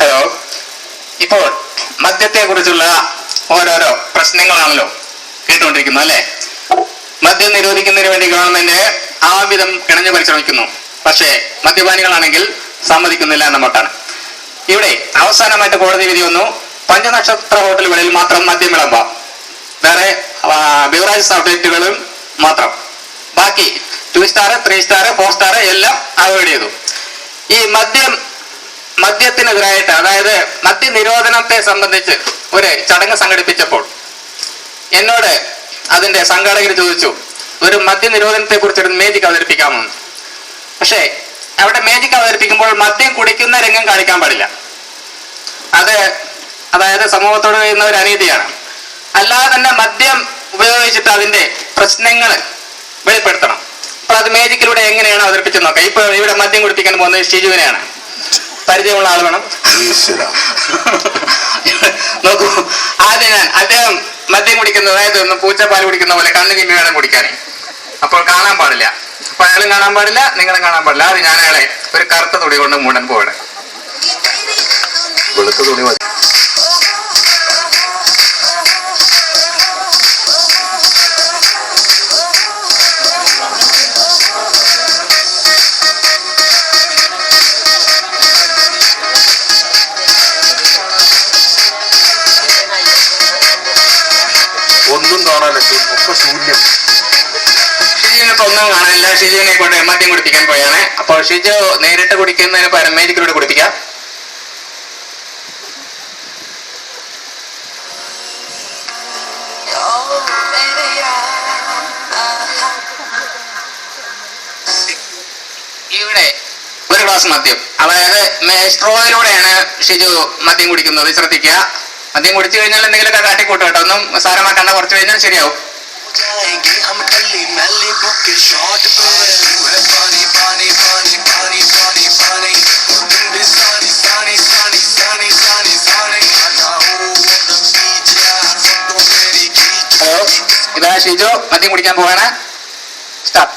S16: Hello, ഇപ്പോൾ മദ്യത്തെ കുറിച്ചുള്ള ഓരോരോ പ്രശ്നങ്ങളാണല്ലോ കേട്ടുകൊണ്ടിരിക്കുന്നത് അല്ലെ. മദ്യം നിരോധിക്കുന്നതിന് വേണ്ടി government ആവിധം കിണഞ്ഞു പരിശ്രമിക്കുന്നു. പക്ഷേ മദ്യപാനികളാണെങ്കിൽ സമ്മതിക്കുന്നില്ല എന്ന മട്ടാണ്. ഇവിടെ അവസാനമായിട്ട് കോടതി വിധി വന്നു, 5 നക്ഷത്ര ഹോട്ടലുകളിൽ മാത്രം മദ്യം വിളമ്പാം, വേറെ ബിവറേജസ് ഔട്ട്ലെറ്റുകളും മാത്രം, ബാക്കി 2 സ്റ്റാർ 3 സ്റ്റാർ 4 സ്റ്റാർ എല്ലാം അവോയ്ഡ് ചെയ്തു. ഈ മദ്യത്തിനെതിരായിട്ട്, അതായത് മദ്യ നിരോധനത്തെ സംബന്ധിച്ച് ഒരു ചടങ്ങ് സംഘടിപ്പിച്ചപ്പോൾ എന്നോട് അതിന്റെ സംഘാടകർ ചോദിച്ചു, ഒരു മദ്യ നിരോധനത്തെ കുറിച്ചൊരു മേജിക് അവതരിപ്പിക്കാമെന്ന്. പക്ഷേ
S4: അവിടെ മേജിക് അവതരിപ്പിക്കുമ്പോൾ മദ്യം കുടിക്കുന്ന രംഗം കാണിക്കാൻ പാടില്ല. അതായത് സമൂഹത്തോട് ചെയ്യുന്ന ഒരു അനീതിയാണ്. അല്ലാതെ തന്നെ മദ്യം ഉപയോഗിച്ചിട്ട് അതിന്റെ പ്രശ്നങ്ങൾ വെളിപ്പെടുത്തണം. അപ്പൊ അത് മേജിക്കിലൂടെ എങ്ങനെയാണ് അവതരിപ്പിച്ചത് നോക്കാം. ഇപ്പൊ ഇവിടെ മദ്യം കുടിപ്പിക്കാൻ പോകുന്നത് ഷിജുവിനെയാണ്. പരിചയമുള്ള ആൾ വേണം. നോക്കൂ, ആദ്യം അദ്ദേഹം മദ്യം കുടിക്കുന്നത്, അതായത് പൂച്ചപ്പാൽ കുടിക്കുന്ന പോലെ കണ്ണു ചിമ്മി വേണം കുടിക്കാൻ. അപ്പോൾ കാണാൻ പാടില്ല. അപ്പൊ അയാളും കാണാൻ പാടില്ല, നിങ്ങളും കാണാൻ പാടില്ല. അത് ഞാൻ അയാളെ ഒരു കറുത്ത തുണി കൊണ്ട് മൂടാൻ പോവാണ്.
S2: വെളുത്ത തുണി മതി. ഒന്നും കാണാനില്ല, ഒക്കെ ശൂന്യം.
S4: ഷിജുവിനിപ്പോ ഒന്നും കാണാനില്ല. ഷിജുവിനെ കൊണ്ട് മദ്യം കുടിപ്പിക്കാൻ പോയാണ്. അപ്പോൾ ഷിജു നേരിട്ട് കുടിക്കുന്നതിന് പകരം മേജിക്കിലൂടെ കുടിപ്പിക്കാം. ഇവിടെ ഒരു ഗ്ലാസ് മദ്യം, അതായത് സ്ട്രോയിലൂടെയാണ് ഷിജു മദ്യം കുടിക്കുന്നത്. ശ്രദ്ധിക്കുക. മദ്യം കുടിച്ചു കഴിഞ്ഞാൽ എന്തെങ്കിലുമൊക്കെ കാട്ടിക്കൂട്ടും കേട്ടോ. ഒന്നും സാരമാക്കണ്ട, കുറച്ച് കഴിഞ്ഞാൽ ശരിയാവും. ഹലോ, ഇതാ ഷിജു മദ്യം കുടിക്കാൻ പോവാണ്. സ്റ്റാർട്ട്.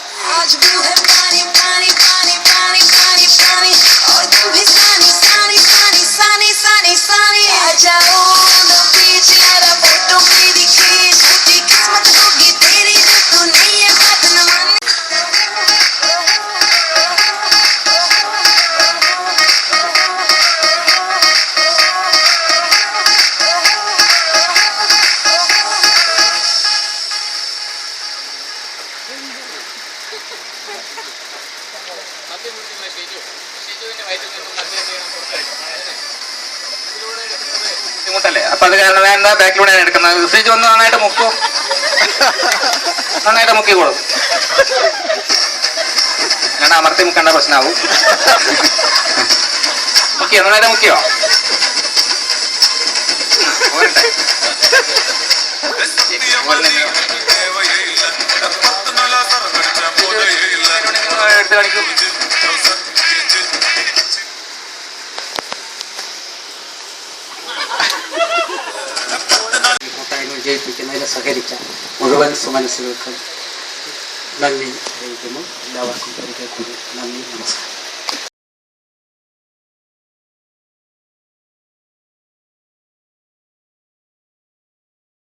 S4: ബുദ്ധിമുട്ടല്ലേ? അപ്പൊ അത് കാരണം ഞാൻ എന്താ ബാക്കിലൂടെയാണ് എടുക്കുന്നത്. ഷിജു ഒന്ന് നന്നായിട്ട് മുക്കും, നന്നായിട്ട് മുക്കിക്കോളും. ഞാൻ അമർത്തി മുക്കേണ്ട പ്രശ്നമാവും. മുക്കിയോ? നന്നായിട്ട് മുക്കിയോ? എടുത്ത് കാണിക്കും.
S22: വിജയിപ്പിക്കുന്നതിൽ സഹകരിച്ച മുഴുവൻ സുമനസ്സുകൾക്കും നന്ദി അറിയിക്കുന്നു. എല്ലാവർക്കും ഒരിക്കൽ കൂടി നന്ദി, നമസ്കാരം.